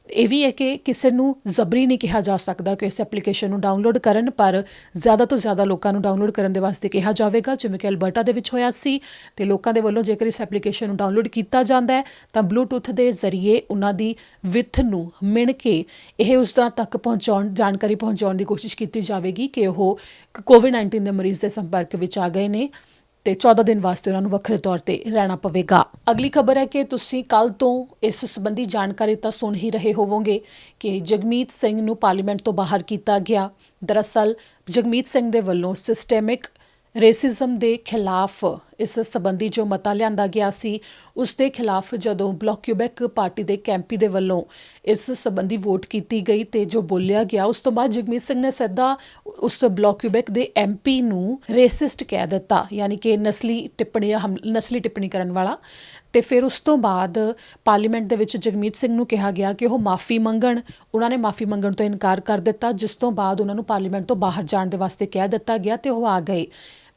ਇਹ ਵੀ ਹੈ ਕਿ ਕਿਸੇ ਨੂੰ ਜ਼ਬਰੀ ਨਹੀਂ ਕਿਹਾ ਜਾ ਸਕਦਾ ਕਿ ਇਸ ਐਪਲੀਕੇਸ਼ਨ ਨੂੰ ਡਾਊਨਲੋਡ ਕਰਨ, ਪਰ ਜ਼ਿਆਦਾ ਤੋਂ ਜ਼ਿਆਦਾ ਲੋਕਾਂ ਨੂੰ ਡਾਊਨਲੋਡ ਕਰਨ ਦੇ ਵਾਸਤੇ ਕਿਹਾ ਜਾਵੇਗਾ, ਜਿਵੇਂ ਕਿ ਅਲਬਰਟਾ ਦੇ ਵਿੱਚ ਹੋਇਆ ਸੀ। ਤੇ ਲੋਕਾਂ ਦੇ ਵੱਲੋਂ ਜੇਕਰ ਇਸ ਐਪਲੀਕੇਸ਼ਨ ਨੂੰ ਡਾਊਨਲੋਡ ਕੀਤਾ ਜਾਂਦਾ ਹੈ ਤਾਂ ਬਲੂਟੁੱਥ ਦੇ ਜ਼ਰੀਏ ਉਹਨਾਂ ਦੀ ਵਿੱਥ ਨੂੰ ਮਿਣ ਕੇ ਇਹ ਉਸ ਤੱਕ ਜਾਣਕਾਰੀ ਪਹੁੰਚਾਉਣ ਦੀ ਕੋਸ਼ਿਸ਼ ਕੀਤੀ ਜਾਵੇਗੀ ਕਿ ਉਹ ਕੋਵਿਡ-19 ਦੇ ਮਰੀਜ਼ ਦੇ ਸੰਪਰਕ ਵਿੱਚ ਆ ਗਏ ਨੇ ਤੇ 14 ਦਿਨ ਵਾਸਤੇ ਉਹਨਾਂ ਨੂੰ ਵੱਖਰੇ ਤੌਰ ਤੇ ਰਹਿਣਾ ਪਵੇਗਾ। ਅਗਲੀ ਖਬਰ ਹੈ ਕਿ ਤੁਸੀਂ ਕੱਲ ਤੋਂ ਇਸ ਸੰਬੰਧੀ ਜਾਣਕਾਰੀ ਤਾਂ ਸੁਣ ਹੀ ਰਹੇ ਹੋਵੋਗੇ ਕਿ ਜਗਮੀਤ ਸਿੰਘ ਨੂੰ ਪਾਰਲੀਮੈਂਟ ਤੋਂ ਬਾਹਰ ਕੀਤਾ ਗਿਆ। ਦਰਅਸਲ ਜਗਮੀਤ ਸਿੰਘ ਦੇ ਵੱਲੋਂ ਸਿਸਟੈਮਿਕ ਰੇਸਿਜ਼ਮ ਦੇ ਖਿਲਾਫ ਇਸ ਸੰਬੰਧੀ ਜੋ ਮਤਾ ਲਿਆਂਦਾ ਗਿਆ ਸੀ ਉਸ ਦੇ ਖਿਲਾਫ ਜਦੋਂ ਬਲਾਕ ਕਿਊਬੈਕ ਪਾਰਟੀ ਦੇ ਕੈਂਪੀ ਦੇ ਵੱਲੋਂ ਇਸ ਸੰਬੰਧੀ ਵੋਟ ਕੀਤੀ ਗਈ ਤੇ ਜੋ ਬੋਲਿਆ ਗਿਆ ਉਸ ਤੋਂ ਬਾਅਦ ਜਗਮੀਤ ਸਿੰਘ ਨੇ ਸਿੱਧਾ ਉਸ ਬਲਾਕ ਕਿਊਬੈਕ ਦੇ ਐਮਪੀ ਨੂੰ ਰੇਸਿਸਟ ਕਹਿ ਦਿੱਤਾ, ਯਾਨੀ ਕਿ ਨਸਲੀ ਟਿੱਪਣੀ ਕਰਨ ਵਾਲਾ। ਤੇ ਫਿਰ ਉਸ ਤੋਂ ਬਾਅਦ ਪਾਰਲੀਮੈਂਟ ਦੇ ਵਿੱਚ ਜਗਮੀਤ ਸਿੰਘ ਨੂੰ ਕਿਹਾ ਗਿਆ ਕਿ ਉਹ ਮਾਫੀ ਮੰਗਣ। ਉਹਨਾਂ ਨੇ ਮਾਫੀ ਮੰਗਣ ਤੋਂ ਇਨਕਾਰ ਕਰ ਦਿੱਤਾ, ਜਿਸ ਤੋਂ ਬਾਅਦ ਉਹਨਾਂ ਨੂੰ ਪਾਰਲੀਮੈਂਟ ਤੋਂ ਬਾਹਰ ਜਾਣ ਦੇ ਵਾਸਤੇ ਕਹਿ ਦਿੱਤਾ ਗਿਆ ਤੇ ਉਹ ਆ ਗਏ।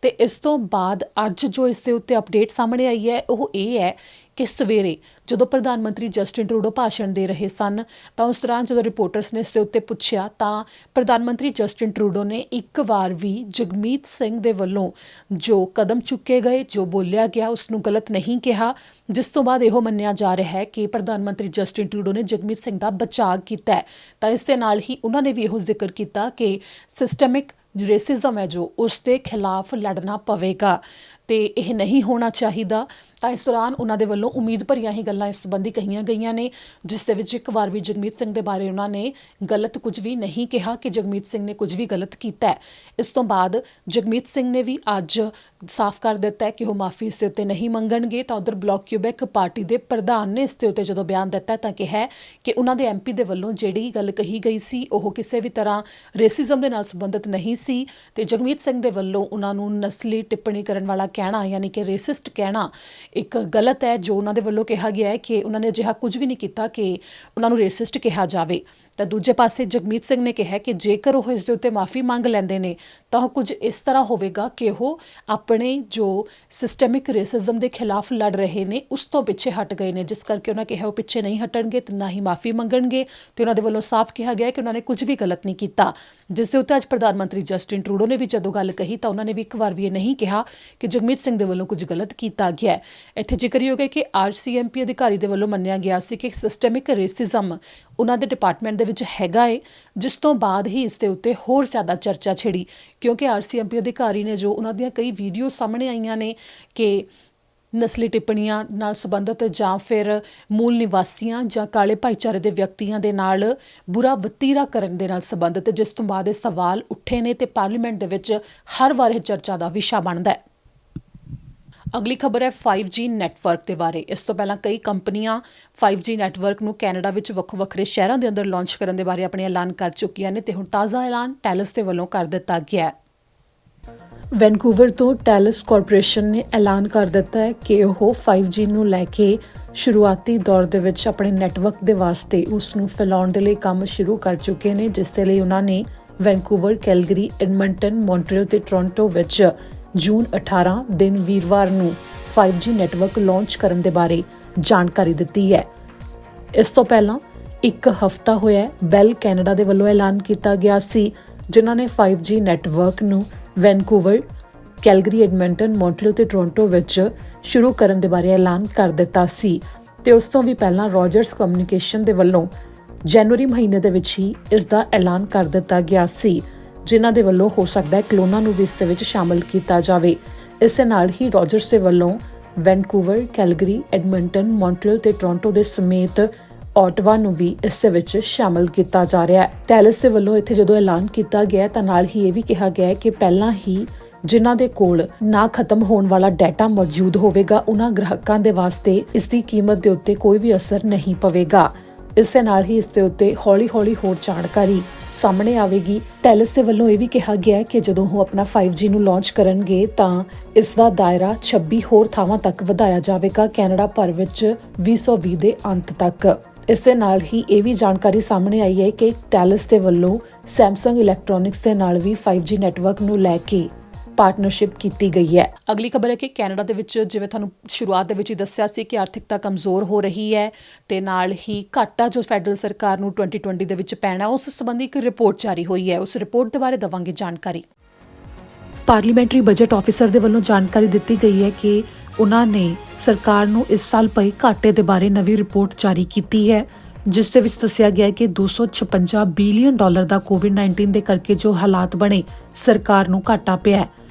ਤੇ ਇਸ ਤੋਂ ਬਾਅਦ ਅੱਜ ਜੋ ਇਸ ਦੇ ਉੱਤੇ ਅਪਡੇਟ ਸਾਹਮਣੇ ਆਈ ਹੈ ਉਹ ਇਹ ਹੈ ਕਿ ਸਵੇਰੇ ਜਦੋਂ ਪ੍ਰਧਾਨ ਮੰਤਰੀ ਜਸਟਿਨ ਟਰੂਡੋ ਭਾਸ਼ਣ ਦੇ ਰਹੇ ਸਨ ਤਾਂ ਉਸ ਦੌਰਾਨ ਜਦੋਂ ਰਿਪੋਰਟਰਸ ਨੇ ਇਸ ਦੇ ਉੱਤੇ ਪੁੱਛਿਆ ਤਾਂ ਪ੍ਰਧਾਨ ਮੰਤਰੀ ਜਸਟਿਨ ਟਰੂਡੋ ਨੇ ਇੱਕ ਵਾਰ ਵੀ ਜਗਮੀਤ ਸਿੰਘ ਦੇ ਵੱਲੋਂ ਜੋ ਕਦਮ ਚੁੱਕੇ ਗਏ, ਜੋ ਬੋਲਿਆ ਗਿਆ, ਉਸ ਨੂੰ ਗਲਤ ਨਹੀਂ ਕਿਹਾ, ਜਿਸ ਤੋਂ ਬਾਅਦ ਇਹੋ ਮੰਨਿਆ ਜਾ ਰਿਹਾ ਹੈ ਕਿ ਪ੍ਰਧਾਨ ਮੰਤਰੀ ਜਸਟਿਨ ਟਰੂਡੋ ਨੇ ਜਗਮੀਤ ਸਿੰਘ ਦਾ ਬਚਾਅ ਕੀਤਾ ਹੈ। ਤਾਂ ਇਸ ਦੇ ਨਾਲ ਹੀ ਉਹਨਾਂ ਨੇ ਵੀ ਇਹੋ ਜ਼ਿਕਰ ਕੀਤਾ ਕਿ ਸਿਸਟਮਿਕ ਰੇਸਿਜ਼ਮ ਹੈ ਜੋ ਉਸ ਦੇ ਖਿਲਾਫ ਲੜਨਾ ਪਵੇਗਾ ਤੇ ਇਹ ਨਹੀਂ ਹੋਣਾ ਚਾਹੀਦਾ। ਤਾਂ ਇਸ ਦੌਰਾਨ ਉਹਨਾਂ ਦੇ ਵੱਲੋਂ ਉਮੀਦ ਭਰੀਆਂ ਹੀ ਗੱਲਾਂ ਇਸ ਸੰਬੰਧੀ ਕਹੀਆਂ ਗਈਆਂ ਨੇ, ਜਿਸ ਦੇ ਵਿੱਚ ਇੱਕ ਵਾਰ ਵੀ ਜਗਮੀਤ ਸਿੰਘ ਦੇ ਬਾਰੇ ਉਹਨਾਂ ਨੇ ਗਲਤ ਕੁਝ ਵੀ ਨਹੀਂ ਕਿਹਾ ਕਿ ਜਗਮੀਤ ਸਿੰਘ ਨੇ ਕੁਝ ਵੀ ਗਲਤ ਕੀਤਾ ਹੈ। ਇਸ ਤੋਂ ਬਾਅਦ ਜਗਮੀਤ ਸਿੰਘ ਨੇ ਵੀ ਅੱਜ ਸਾਫ਼ ਕਰ ਦਿੱਤਾ ਹੈ ਕਿ ਉਹ ਮਾਫੀ ਇਸ ਦੇ ਉੱਤੇ ਨਹੀਂ ਮੰਗਣਗੇ। ਤਾਂ ਉਧਰ ਬਲਾਕ ਕਿਊਬੈਕ ਪਾਰਟੀ ਦੇ ਪ੍ਰਧਾਨ ਨੇ ਇਸ ਦੇ ਉੱਤੇ ਜਦੋਂ ਬਿਆਨ ਦਿੱਤਾ ਤਾਂ ਕਿਹਾ ਕਿ ਉਹਨਾਂ ਦੇ ਐਮਪੀ ਦੇ ਵੱਲੋਂ ਜਿਹੜੀ ਗੱਲ ਕਹੀ ਗਈ ਸੀ ਉਹ ਕਿਸੇ ਵੀ ਤਰ੍ਹਾਂ ਰੇਸਿਜ਼ਮ ਦੇ ਨਾਲ ਸੰਬੰਧਿਤ ਨਹੀਂ ਸੀ ਤੇ ਜਗਮੀਤ ਸਿੰਘ ਦੇ ਵੱਲੋਂ ਉਹਨਾਂ ਨੂੰ ਨਸਲੀ ਟਿੱਪਣੀ ਕਰਨ ਵਾਲਾ ਕਹਿਣਾ, ਯਾਨੀ ਕਿ ਰੇਸਿਸਟ ਕਹਿਣਾ ਇੱਕ ਗਲਤ ਹੈ। ਜੋ ਉਹਨਾਂ ਦੇ ਵੱਲੋਂ ਕਿਹਾ ਗਿਆ ਹੈ ਕਿ ਉਹਨਾਂ ਨੇ ਅਜਿਹਾ ਕੁਝ ਵੀ ਨਹੀਂ ਕੀਤਾ ਕਿ ਉਹਨਾਂ ਨੂੰ ਰੇਸਿਸਟ ਕਿਹਾ ਜਾਵੇ। ਤਾਂ ਦੂਜੇ ਪਾਸੇ ਜਗਮੀਤ ਸਿੰਘ ਨੇ ਕਿਹਾ ਕਿ ਜੇਕਰ ਉਹ ਇਸ ਦੇ ਉੱਤੇ ਮਾਫੀ ਮੰਗ ਲੈਂਦੇ ਨੇ ਤਾਂ ਉਹ ਕੁਝ ਇਸ ਤਰ੍ਹਾਂ ਹੋਵੇਗਾ ਕਿ ਉਹ ਆਪਣੇ ਜੋ ਸਿਸਟਮਿਕ ਰੇਸਿਜ਼ਮ ਦੇ ਖਿਲਾਫ ਲੜ ਰਹੇ ਨੇ ਉਸ ਤੋਂ ਪਿੱਛੇ ਹਟ ਗਏ ਨੇ, ਜਿਸ ਕਰਕੇ ਉਹਨਾਂ ਕਿਹਾ ਉਹ ਪਿੱਛੇ ਨਹੀਂ ਹਟਣਗੇ ਤੇ ਨਾ ਹੀ ਮਾਫੀ ਮੰਗਣਗੇ। ਤੇ ਉਹਨਾਂ ਦੇ ਵੱਲੋਂ ਸਾਫ਼ ਕਿਹਾ ਗਿਆ ਕਿ ਉਹਨਾਂ ਨੇ ਕੁਝ ਵੀ ਗਲਤ ਨਹੀਂ ਕੀਤਾ, ਜਿਸ ਦੇ ਉੱਤੇ ਅੱਜ ਪ੍ਰਧਾਨ ਮੰਤਰੀ ਜਸਟਿਨ ਟਰੂਡੋ ਨੇ ਵੀ ਜਦੋਂ ਗੱਲ ਕਹੀ ਤਾਂ ਉਹਨਾਂ ਨੇ ਵੀ ਇੱਕ ਵਾਰ ਵੀ ਇਹ ਨਹੀਂ ਕਿਹਾ ਕਿ ਜਗਮੀਤ ਸਿੰਘ ਦੇ ਵੱਲੋਂ ਕੁਝ ਗਲਤ ਕੀਤਾ ਗਿਆ। ਇੱਥੇ ਜ਼ਿਕਰਯੋਗ ਹੈ ਕਿ RCMP ਅਧਿਕਾਰੀ ਦੇ ਵੱਲੋਂ ਮੰਨਿਆ ਗਿਆ ਸੀ ਕਿ ਸਿਸਟਮਿਕ ਰੇਸਿਜ਼ਮ ਉਹਨਾਂ ਦੇ ਡਿਪਾਰਟਮੈਂਟ ਦੇ ਵਿੱਚ ਹੈਗਾ ਏ, ਜਿਸ ਤੋਂ ਬਾਅਦ ਹੀ ਇਸ ਦੇ ਉੱਤੇ ਹੋਰ ਜ਼ਿਆਦਾ ਚਰਚਾ ਛਿੜੀ ਕਿਉਂਕਿ RCMP ਅਧਿਕਾਰੀ ਨੇ ਜੋ ਉਹਨਾਂ ਦੀਆਂ ਕਈ ਵੀਡੀਓ ਸਾਹਮਣੇ ਆਈਆਂ ਨੇ ਕਿ ਨਸਲੀ ਟਿੱਪਣੀਆਂ ਨਾਲ ਸੰਬੰਧਿਤ ਜਾਂ ਫਿਰ ਮੂਲ ਨਿਵਾਸੀਆਂ ਜਾਂ ਕਾਲੇ ਭਾਈਚਾਰੇ ਦੇ ਵਿਅਕਤੀਆਂ ਦੇ ਨਾਲ ਬੁਰਾ ਵਤੀਰਾ ਕਰਨ ਦੇ ਨਾਲ ਸੰਬੰਧਿਤ, ਜਿਸ ਤੋਂ ਬਾਅਦ ਇਹ ਸਵਾਲ ਉੱਠੇ ਨੇ ਤੇ ਪਾਰਲੀਮੈਂਟ ਦੇ ਵਿੱਚ ਹਰ ਵਾਰ ਇਹ ਚਰਚਾ ਦਾ ਵਿਸ਼ਾ ਬਣਦਾ ਹੈ। ਅਗਲੀ ਖਬਰ ਹੈ 5G ਨੈਟਵਰਕ ਦੇ ਬਾਰੇ। ਇਸ ਤੋਂ ਪਹਿਲਾਂ ਕਈ ਕੰਪਨੀਆਂ 5G ਨੈਟਵਰਕ ਨੂੰ ਕੈਨੇਡਾ ਵਿੱਚ ਵੱਖਰੇ ਸ਼ਹਿਰਾਂ ਦੇ ਅੰਦਰ ਲਾਂਚ ਕਰਨ ਦੇ ਬਾਰੇ ਆਪਣੇ ਐਲਾਨ ਕਰ ਚੁੱਕੀਆਂ ਨੇ ਤੇ ਹੁਣ ਤਾਜ਼ਾ ਐਲਾਨ ਟੈਲਸ ਦੇ ਵੱਲੋਂ ਕਰ ਦਿੱਤਾ ਗਿਆ ਹੈ। ਵੈਨਕੂਵਰ ਤੋਂ ਟੈਲਸ ਕਾਰਪੋਰੇਸ਼ਨ ਨੇ ਐਲਾਨ ਕਰ ਦਿੱਤਾ ਹੈ ਕਿ ਉਹ 5G ਨੂੰ ਲੈ ਕੇ ਸ਼ੁਰੂਆਤੀ ਦੌਰ ਦੇ ਵਿੱਚ ਆਪਣੇ ਨੈਟਵਰਕ ਦੇ ਵਾਸਤੇ ਉਸ ਨੂੰ ਫੈਲਾਉਣ ਦੇ ਲਈ ਕੰਮ ਸ਼ੁਰੂ ਕਰ ਚੁੱਕੇ ਨੇ, ਜਿਸ ਦੇ ਲਈ ਉਹਨਾਂ ਨੇ ਵੈਨਕੂਵਰ, ਕੈਲਗਰੀ, ਐਡਮੰਟਨ, ਮੌਂਟਰੀਅਲ ਤੇ ਟੋਰਾਂਟੋ ਵਿੱਚ ਜੂਨ 18 ਦਿਨ ਵੀਰਵਾਰ ਨੂੰ 5G ਨੈਟਵਰਕ ਲਾਂਚ ਕਰਨ ਦੇ ਬਾਰੇ ਜਾਣਕਾਰੀ ਦਿੱਤੀ ਹੈ। ਇਸ ਤੋਂ ਪਹਿਲਾਂ ਇੱਕ ਹਫ਼ਤਾ ਹੋਇਆ ਬੈਲ ਕੈਨੇਡਾ ਦੇ ਵੱਲੋਂ ਐਲਾਨ ਕੀਤਾ ਗਿਆ ਸੀ, ਜਿਨ੍ਹਾਂ ਨੇ 5G ਨੈਟਵਰਕ ਨੂੰ ਵੈਨਕੂਵਰ, ਕੈਲਗਰੀ, ਐਡਮੰਟਨ, ਮੌਂਟਰੀਅਲ ਤੇ ਟੋਰਾਂਟੋ ਵਿੱਚ ਸ਼ੁਰੂ ਕਰਨ ਦੇ ਬਾਰੇ ਐਲਾਨ ਕਰ ਦਿੱਤਾ ਸੀ। ਤੇ ਉਸ ਤੋਂ ਵੀ ਪਹਿਲਾਂ ਰੋਜਰਸ ਕਮਿਊਨੀਕੇਸ਼ਨ ਦੇ ਵੱਲੋਂ ਜਨਵਰੀ ਮਹੀਨੇ ਦੇ ਵਿੱਚ ਹੀ ਇਸ ਦਾ ਐਲਾਨ ਕਰ ਦਿੱਤਾ ਗਿਆ ਸੀ, ਜਿਨ੍ਹਾਂ ਦੇ ਵੱਲੋਂ ਹੋ ਸਕਦਾ ਹੈ ਕਲੋਨਾਂ ਨੂੰ ਵੀ ਇਸ ਦੇ ਵਿੱਚ ਸ਼ਾਮਲ ਕੀਤਾ ਜਾਵੇ। ਇਸ ਦੇ ਨਾਲ ਹੀ ਰੋਜਰਸ ਦੇ ਵੱਲੋਂ ਵੈਨਕੂਵਰ, ਕੈਲਗਰੀ, ਐਡਮੰਟਨ, ਮੌਂਟਰੀਅਲ ਤੇ ਟੋਰਾਂਟੋ ਦੇ ਸਮੇਤ ਓਟਵਾ ਨੂੰ ਵੀ ਇਸ ਦੇ ਵਿੱਚ ਸ਼ਾਮਲ ਕੀਤਾ ਜਾ ਰਿਹਾ ਹੈ। ਟੈਲਸ ਦੇ ਵੱਲੋਂ ਇੱਥੇ ਜਦੋਂ ਐਲਾਨ ਕੀਤਾ ਗਿਆ ਤਾਂ ਨਾਲ ਹੀ ਇਹ ਵੀ ਕਿਹਾ ਗਿਆ ਕਿ ਪਹਿਲਾਂ ਹੀ ਜਿਨ੍ਹਾਂ ਦੇ ਕੋਲ ਨਾ ਖਤਮ ਹੋਣ ਵਾਲਾ ਡਾਟਾ ਮੌਜੂਦ ਹੋਵੇਗਾ ਉਹਨਾਂ ਗ੍ਰਾਹਕਾਂ ਦੇ ਵਾਸਤੇ ਇਸ ਦੀ ਕੀਮਤ ਦੇ ਉੱਤੇ ਕੋਈ ਵੀ ਅਸਰ ਨਹੀਂ ਪਵੇਗਾ। ਇਸ ਦੇ ਨਾਲ ਹੀ ਇਸ ਦੇ ਉੱਤੇ ਹੌਲੀ-ਹੌਲੀ ਹੋਰ ਜਾਣਕਾਰੀ ਸਾਹਮਣੇ ਆਵੇਗੀ। ਟੈਲਸ ਦੇ ਵੱਲੋਂ ਇਹ ਵੀ ਕਿਹਾ ਗਿਆ ਕਿ ਜਦੋਂ ਉਹ ਆਪਣਾ 5G ਨੂੰ ਲਾਂਚ ਕਰਨਗੇ ਤਾਂ ਇਸ ਦਾ ਦਾਇਰਾ 26 ਹੋਰ ਥਾਵਾਂ ਤੱਕ ਵਧਾਇਆ ਜਾਵੇਗਾ, ਕੈਨੇਡਾ ਭਰ ਵਿੱਚ 2020 ਦੇ ਅੰਤ ਤੱਕ। ਇਸ ਦੇ ਨਾਲ ਹੀ ਇਹ ਵੀ ਜਾਣਕਾਰੀ ਸਾਹਮਣੇ ਆਈ ਹੈ ਕਿ ਟੈਲਸ ਦੇ ਵੱਲੋਂ ਸੈਮਸੰਗ ਇਲੈਕਟ੍ਰੋਨਿਕਸ ਦੇ ਨਾਲ ਵੀ 5G ਨੈਟਵਰਕ ਨੂੰ ਲੈ ਕੇ ਪਾਰਟਨਰਸ਼ਿਪ ਕੀਤੀ ਗਈ ਹੈ। ਅਗਲੀ ਖਬਰ ਹੈ ਕਿ ਕੈਨੇਡਾ ਦੇ ਵਿੱਚ ਜਿਵੇਂ ਤੁਹਾਨੂੰ ਸ਼ੁਰੂਆਤ ਦੇ ਵਿੱਚ ਹੀ ਦੱਸਿਆ ਸੀ ਕਿ ਆਰਥਿਕਤਾ ਕਮਜ਼ੋਰ ਹੋ ਰਹੀ ਹੈ ਤੇ ਨਾਲ ਹੀ ਘਾਟਾ ਜੋ ਫੈਡਰਲ ਸਰਕਾਰ ਨੂੰ 2020 ਦੇ ਵਿੱਚ ਪੈਣਾ, ਉਸ ਸੰਬੰਧੀ ਇੱਕ ਰਿਪੋਰਟ ਜਾਰੀ ਹੋਈ ਹੈ। ਉਸ ਰਿਪੋਰਟ ਦੇ ਬਾਰੇ ਦੇਵਾਂਗੇ ਜਾਣਕਾਰੀ। ਪਾਰਲੀਮੈਂਟਰੀ ਬਜਟ ਆਫਿਸਰ ਦੇ ਵੱਲੋਂ ਜਾਣਕਾਰੀ ਦਿੱਤੀ ਗਈ ਹੈ ਕਿ ਉਹਨਾਂ ਨੇ ਸਰਕਾਰ ਨੂੰ ਇਸ ਸਾਲ ਪਏ ਘਾਟੇ ਦੇ ਬਾਰੇ ਨਵੀਂ ਰਿਪੋਰਟ ਜਾਰੀ ਕੀਤੀ ਹੈ, ਜਿਸ ਦੇ ਵਿੱਚ ਦੱਸਿਆ ਗਿਆ ਕਿ $256 ਬਿਲੀਅਨ ਦਾ ਕੋਵਿਡ-19 ਦੇ ਕਰਕੇ ਜੋ ਹਾਲਾਤ ਬਣੇ ਸਰਕਾਰ ਨੂੰ ਘਾਟਾ ਪਿਆ,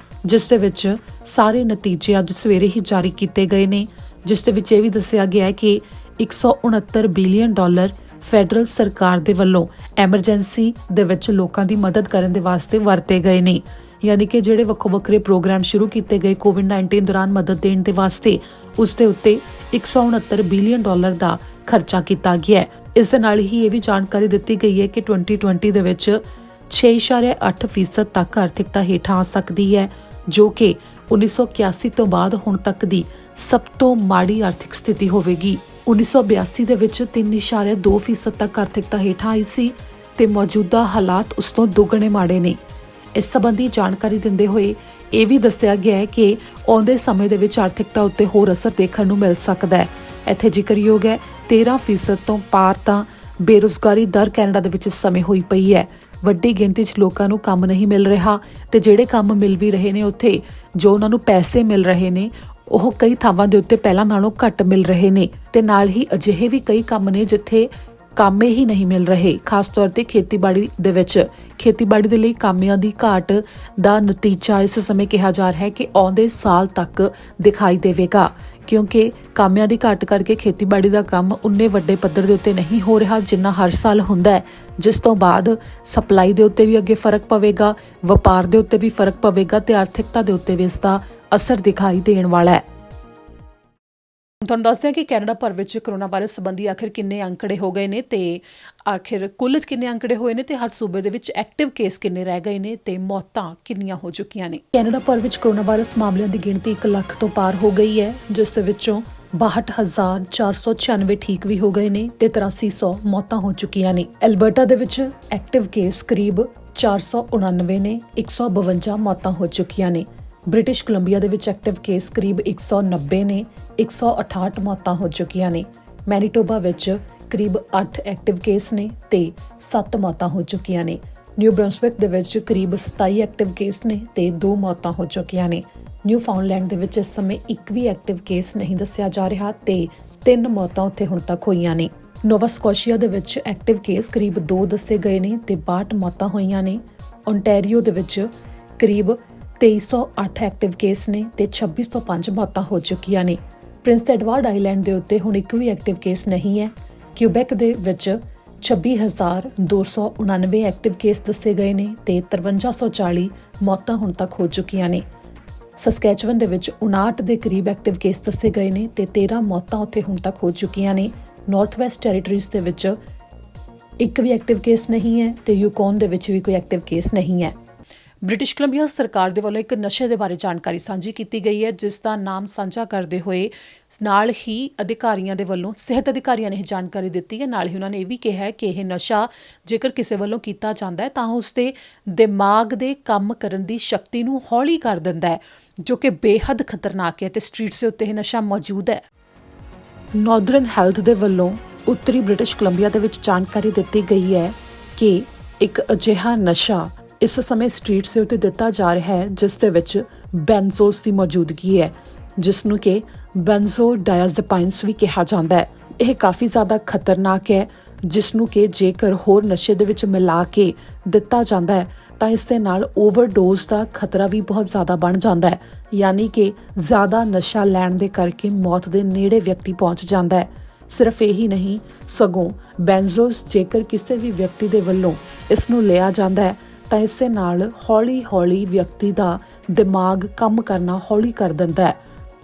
ਜਿਸ ਦੇ ਵਿੱਚ ਸਾਰੇ ਨਤੀਜੇ ਅੱਜ ਸਵੇਰੇ ਹੀ ਜਾਰੀ ਕੀਤੇ ਗਏ ਨੇ, ਜਿਸ ਦੇ ਵਿੱਚ ਇਹ ਵੀ ਦੱਸਿਆ ਗਿਆ ਹੈ ਕਿ $169 ਬਿਲੀਅਨ ਫੈਡਰਲ ਸਰਕਾਰ ਦੇ ਵੱਲੋਂ ਐਮਰਜੈਂਸੀ ਦੇ ਵਿੱਚ ਲੋਕਾਂ ਦੀ ਮਦਦ ਕਰਨ ਦੇ ਵਾਸਤੇ ਵਰਤੇ ਗਏ ਨੇ। ਯਾਨੀ ਕਿ ਜਿਹੜੇ ਵੱਖੋ ਵੱਖਰੇ ਪ੍ਰੋਗਰਾਮ ਸ਼ੁਰੂ ਕੀਤੇ ਗਏ ਕੋਵਿਡ-19 ਦੌਰਾਨ ਮਦਦ ਦੇਣ ਦੇ ਵਾਸਤੇ ਉਸ ਦੇ ਉੱਤੇ 169 ਬਿਲੀਅਨ ਡਾਲਰ ਦਾ ਖਰਚਾ ਕੀਤਾ ਗਿਆ ਹੈ। ਇਸ ਦੇ ਨਾਲ ਹੀ ਇਹ ਵੀ ਜਾਣਕਾਰੀ ਦਿੱਤੀ ਗਈ ਹੈ ਕਿ 2020 ਦੇ ਵਿੱਚ 6.8% ਤੱਕ ਆਰਥਿਕਤਾ ਹੇਠਾਂ ਆ ਸਕਦੀ ਹੈ, ਜੋ ਕਿ 1981 ਤੋਂ ਬਾਅਦ ਹੁਣ ਤੱਕ ਦੀ ਸਭ ਤੋਂ ਮਾੜੀ ਆਰਥਿਕ ਸਥਿਤੀ ਹੋਵੇਗੀ। 1982 ਦੇ ਵਿੱਚ 3.2% ਤੱਕ ਆਰਥਿਕਤਾ ਹੇਠਾਂ ਆਈ ਸੀ ਤੇ ਮੌਜੂਦਾ ਹਾਲਾਤ ਉਸ ਤੋਂ ਦੁੱਗਣੇ ਮਾੜੇ ਨੇ। ਇਸ ਸੰਬੰਧੀ ਜਾਣਕਾਰੀ ਦਿੰਦੇ ਹੋਏ ਇਹ ਵੀ ਦੱਸਿਆ ਗਿਆ ਹੈ ਕਿ ਆਉਂਦੇ ਸਮੇਂ ਦੇ ਵਿੱਚ ਆਰਥਿਕਤਾ ਉੱਤੇ ਹੋਰ ਅਸਰ ਦੇਖਣ ਨੂੰ ਮਿਲ ਸਕਦਾ ਹੈ। ਇੱਥੇ ਜ਼ਿਕਰਯੋਗ ਹੈ 13% ਤੋਂ ਪਾਰ ਤਾਂ ਬੇਰੁਜ਼ਗਾਰੀ ਦਰ ਕੈਨੇਡਾ ਦੇ ਵਿੱਚ ਇਸ ਸਮੇਂ ਹੋਈ ਪਈ ਹੈ। ਵੱਡੀ ਗਿਣਤੀ 'ਚ ਲੋਕਾਂ ਨੂੰ ਕੰਮ ਨਹੀਂ ਮਿਲ ਰਿਹਾ ਤੇ ਜਿਹੜੇ ਕੰਮ ਮਿਲ ਵੀ ਰਹੇ ਨੇ ਉੱਥੇ ਜੋ ਉਹਨਾਂ ਨੂੰ ਪੈਸੇ ਮਿਲ ਰਹੇ ਨੇ ਉਹ ਕਈ ਥਾਵਾਂ ਦੇ ਉੱਤੇ ਪਹਿਲਾਂ ਨਾਲੋਂ ਘੱਟ ਮਿਲ ਰਹੇ ਨੇ ਤੇ ਨਾਲ ਹੀ ਅਜਿਹੇ ਵੀ ਕਈ ਕੰਮ ਨੇ ਜਿੱਥੇ ਕਾਮੇ ਹੀ ਨਹੀਂ ਮਿਲ ਰਹੇ। ਖਾਸ ਤੌਰ ਤੇ ਖੇਤੀਬਾੜੀ ਦੇ ਵਿੱਚ ਖੇਤੀਬਾੜੀ ਦੇ ਲਈ ਕਾਮਿਆਂ ਦੀ ਘਾਟ ਦਾ ਨਤੀਜਾ ਇਸ ਸਮੇਂ ਕਿਹਾ ਜਾ ਰਿਹਾ ਹੈ ਕਿ ਆਉਂਦੇ ਸਾਲ ਤੱਕ ਦਿਖਾਈ ਦੇਵੇਗਾ, ਕਿਉਂਕਿ ਕਾਮਿਆਂ ਦੀ ਘਾਟ ਕਰਕੇ ਖੇਤੀਬਾੜੀ ਦਾ ਕੰਮ ਉਨੇ ਵੱਡੇ ਪੱਧਰ ਦੇ ਉੱਤੇ ਨਹੀਂ ਹੋ ਰਿਹਾ ਜਿੰਨਾ ਹਰ ਸਾਲ ਹੁੰਦਾ ਹੈ, ਜਿਸ ਤੋਂ ਬਾਅਦ ਸਪਲਾਈ ਦੇ ਉੱਤੇ ਵੀ ਅੱਗੇ ਫਰਕ ਪਵੇਗਾ, ਵਪਾਰ ਦੇ ਉੱਤੇ ਵੀ ਫਰਕ ਪਵੇਗਾ ਤੇ ਆਰਥਿਕਤਾ ਦੇ ਉੱਤੇ ਵੀ ਇਸ ਦਾ ਅਸਰ ਦਿਖਾਈ ਦੇਣ ਵਾਲਾ ਹੈ। ਤੁਹਾਨੂੰ ਦੱਸਦੇ ਹਾਂ ਕਿ ਕੈਨੇਡਾ ਭਰ ਵਿੱਚ ਕਰੋਨਾ ਵਾਇਰਸ ਸੰਬੰਧੀ ਆਖਿਰ ਕਿੰਨੇ ਅੰਕੜੇ ਹੋ ਗਏ ਨੇ ਤੇ ਆਖਿਰ ਕੁੱਲ ਕਿੰਨੇ ਅੰਕੜੇ ਹੋਏ ਨੇ ਤੇ ਹਰ ਸੂਬੇ ਦੇ ਵਿੱਚ ਐਕਟਿਵ ਕੇਸ ਕਿੰਨੇ ਰਹਿ ਗਏ ਨੇ ਤੇ ਮੌਤਾਂ ਕਿੰਨੀਆਂ ਹੋ ਚੁੱਕੀਆਂ ਨੇ। ਕੈਨੇਡਾ ਭਰ ਵਿੱਚ ਕਰੋਨਾ ਵਾਇਰਸ ਮਾਮਲਿਆਂ ਦੀ ਗਿਣਤੀ 1 ਲੱਖ ਤੋਂ ਪਾਰ ਹੋ ਗਈ ਹੈ, ਜਿਸ ਦੇ ਵਿੱਚੋਂ 62,496 ਠੀਕ ਵੀ ਹੋ ਗਏ ਨੇ ਤੇ 8300 ਮੌਤਾਂ ਹੋ ਚੁੱਕੀਆਂ ਨੇ। ਐਲਬਰਟਾ ਦੇ ਵਿੱਚ ਐਕਟਿਵ ਕੇਸ ਕਰੀਬ 499 ਨੇ, 152 ਮੌਤਾਂ ਹੋ ਚੁੱਕੀਆਂ ਨੇ। ਬ੍ਰਿਟਿਸ਼ ਕੋਲੰਬੀਆ ਦੇ ਵਿੱਚ ਐਕਟਿਵ ਕੇਸ ਕਰੀਬ 190 ਨੇ, 168 ਮੌਤਾਂ ਹੋ ਚੁੱਕੀਆਂ ਨੇ। ਮੈਨੀਟੋਬਾ ਵਿੱਚ ਕਰੀਬ 8 ਐਕਟਿਵ ਕੇਸ ਨੇ ਤੇ 7 ਮੌਤਾਂ ਹੋ ਚੁੱਕੀਆਂ ਨੇ। ਨਿਊ ਬ੍ਰੰਸਵਿਕ ਦੇ ਵਿੱਚ ਕਰੀਬ 27 ਐਕਟਿਵ ਕੇਸ ਨੇ ਤੇ 2 ਮੌਤਾਂ ਹੋ ਚੁੱਕੀਆਂ ਨੇ। ਨਿਊਫਾਊਂਡਲੈਂਡ ਦੇ ਵਿੱਚ ਇਸ ਸਮੇਂ ਇੱਕ ਵੀ ਐਕਟਿਵ ਕੇਸ ਨਹੀਂ ਦੱਸਿਆ ਜਾ ਰਿਹਾ ਤੇ 3 ਮੌਤਾਂ ਉੱਥੇ ਹੁਣ ਤੱਕ ਹੋਈਆਂ ਨੇ। ਨੋਵਾ ਸਕੋਸ਼ੀਆ ਦੇ ਵਿੱਚ ਐਕਟਿਵ ਕੇਸ ਕਰੀਬ 2 ਦੱਸੇ ਗਏ ਨੇ ਤੇ 62 ਮੌਤਾਂ ਹੋਈਆਂ ਨੇ। ਓਨਟਾਰੀਓ ਦੇ ਵਿੱਚ ਕਰੀਬ 2308 ਐਕਟਿਵ ਕੇਸ ਨੇ ਤੇ 2605 ਮੌਤਾਂ ਹੋ ਚੁੱਕੀਆਂ ਨੇ। ਪ੍ਰਿੰਸ ਐਡਵਰਡ ਆਈਲੈਂਡ ਦੇ ਉੱਤੇ ਹੁਣ ਇੱਕ ਵੀ ਐਕਟਿਵ ਕੇਸ ਨਹੀਂ ਹੈ। ਕਿਊਬੈਕ ਦੇ ਵਿੱਚ 26,299 ਐਕਟਿਵ ਕੇਸ ਦੱਸੇ ਗਏ ਨੇ ਤੇ 5340 ਮੌਤਾਂ ਹੁਣ ਤੱਕ ਹੋ ਚੁੱਕੀਆਂ ਨੇ। ਸਸਕੈਚੁਅਨ ਦੇ ਵਿੱਚ 59 ਦੇ ਕਰੀਬ ਐਕਟਿਵ ਕੇਸ ਦੱਸੇ ਗਏ ਨੇ ਤੇ 13 ਮੌਤਾਂ ਉੱਥੇ ਹੁਣ ਤੱਕ ਹੋ ਚੁੱਕੀਆਂ ਨੇ। ਨਾਰਥ ਵੈਸਟ ਟੈਰੀਟਰੀਜ਼ ਦੇ ਵਿੱਚ ਇੱਕ ਵੀ ਐਕਟਿਵ ਕੇਸ ਨਹੀਂ ਹੈ ਤੇ ਯੂਕੋਨ ਦੇ ਵਿੱਚ ਵੀ ਕੋਈ ਐਕਟਿਵ ਕੇਸ ਨਹੀਂ ਹੈ। ਬ੍ਰਿਟਿਸ਼ ਕੋਲੰਬੀਆ ਸਰਕਾਰ ਦੇ ਵੱਲੋਂ ਇੱਕ ਨਸ਼ੇ ਦੇ ਬਾਰੇ ਜਾਣਕਾਰੀ ਸਾਂਝੀ ਕੀਤੀ ਗਈ ਹੈ, ਜਿਸ ਦਾ ਨਾਮ ਸਾਂਝਾ ਕਰਦੇ ਹੋਏ ਨਾਲ ਹੀ ਅਧਿਕਾਰੀਆਂ ਦੇ ਵੱਲੋਂ ਸਿਹਤ ਅਧਿਕਾਰੀਆਂ ਨੇ ਇਹ ਜਾਣਕਾਰੀ ਦਿੱਤੀ ਹੈ। ਨਾਲ ਹੀ ਉਹਨਾਂ ਨੇ ਇਹ ਵੀ ਕਿਹਾ ਹੈ ਕਿ ਇਹ ਨਸ਼ਾ ਜੇਕਰ ਕਿਸੇ ਵੱਲੋਂ ਕੀਤਾ ਜਾਂਦਾ ਹੈ ਤਾਂ ਉਸ ਦੇ ਦਿਮਾਗ ਦੇ ਕੰਮ ਕਰਨ ਦੀ ਸ਼ਕਤੀ ਨੂੰ ਹੌਲੀ ਕਰ ਦਿੰਦਾ ਹੈ, ਜੋ ਕਿ ਬੇਹੱਦ ਖਤਰਨਾਕ ਹੈ ਤੇ ਸਟਰੀਟਸ ਦੇ ਉੱਤੇ ਇਹ ਨਸ਼ਾ ਮੌਜੂਦ ਹੈ। ਨਾਰਦਰਨ ਹੈਲਥ ਦੇ ਵੱਲੋਂ ਉੱਤਰੀ ਬ੍ਰਿਟਿਸ਼ ਕੋਲੰਬੀਆ ਦੇ ਵਿੱਚ ਜਾਣਕਾਰੀ ਦਿੱਤੀ ਗਈ ਹੈ ਕਿ ਇੱਕ ਅਜਿਹਾ ਨਸ਼ਾ ਇਸ ਸਮੇਂ ਸਟਰੀਟਸ ਦੇ ਉੱਤੇ ਦਿੱਤਾ ਜਾ ਰਿਹਾ ਹੈ ਜਿਸ ਦੇ ਵਿੱਚ ਬੈਂਜ਼ੋਸ ਦੀ ਮੌਜੂਦਗੀ ਹੈ, ਜਿਸ ਨੂੰ ਕਿ ਬੈਂਜ਼ੋਡਾਇਆਜ਼ੇਪਾਈਨਸ ਵੀ ਕਿਹਾ ਜਾਂਦਾ ਹੈ। ਇਹ ਕਾਫੀ ਜ਼ਿਆਦਾ ਖਤਰਨਾਕ ਹੈ, ਜਿਸ ਨੂੰ ਕਿ ਜੇਕਰ ਹੋਰ ਨਸ਼ੇ ਦੇ ਵਿੱਚ ਮਿਲਾ ਕੇ ਦਿੱਤਾ ਜਾਂਦਾ ਹੈ ਤਾਂ ਇਸ ਦੇ ਨਾਲ ਓਵਰਡੋਜ਼ ਦਾ ਖਤਰਾ ਵੀ ਬਹੁਤ ਜ਼ਿਆਦਾ ਬਣ ਜਾਂਦਾ ਹੈ, ਯਾਨੀ ਕਿ ਜ਼ਿਆਦਾ ਨਸ਼ਾ ਲੈਣ ਦੇ ਕਰਕੇ ਮੌਤ ਦੇ ਨੇੜੇ ਵਿਅਕਤੀ ਪਹੁੰਚ ਜਾਂਦਾ ਹੈ। ਸਿਰਫ ਇਹੀ ਨਹੀਂ, ਸਗੋਂ ਬੈਂਜ਼ੋਸ ਜੇਕਰ ਕਿਸੇ ਵੀ ਵਿਅਕਤੀ ਦੇ ਵੱਲੋਂ ਇਸ ਨੂੰ ਲਿਆ ਜਾਂਦਾ ਹੈ ਤਾਂ ਇਸ ਦੇ ਨਾਲ ਹੌਲੀ-ਹੌਲੀ ਵਿਅਕਤੀ ਦਾ ਦਿਮਾਗ ਕੰਮ ਕਰਨਾ ਹੌਲੀ ਕਰ ਦਿੰਦਾ ਹੈ,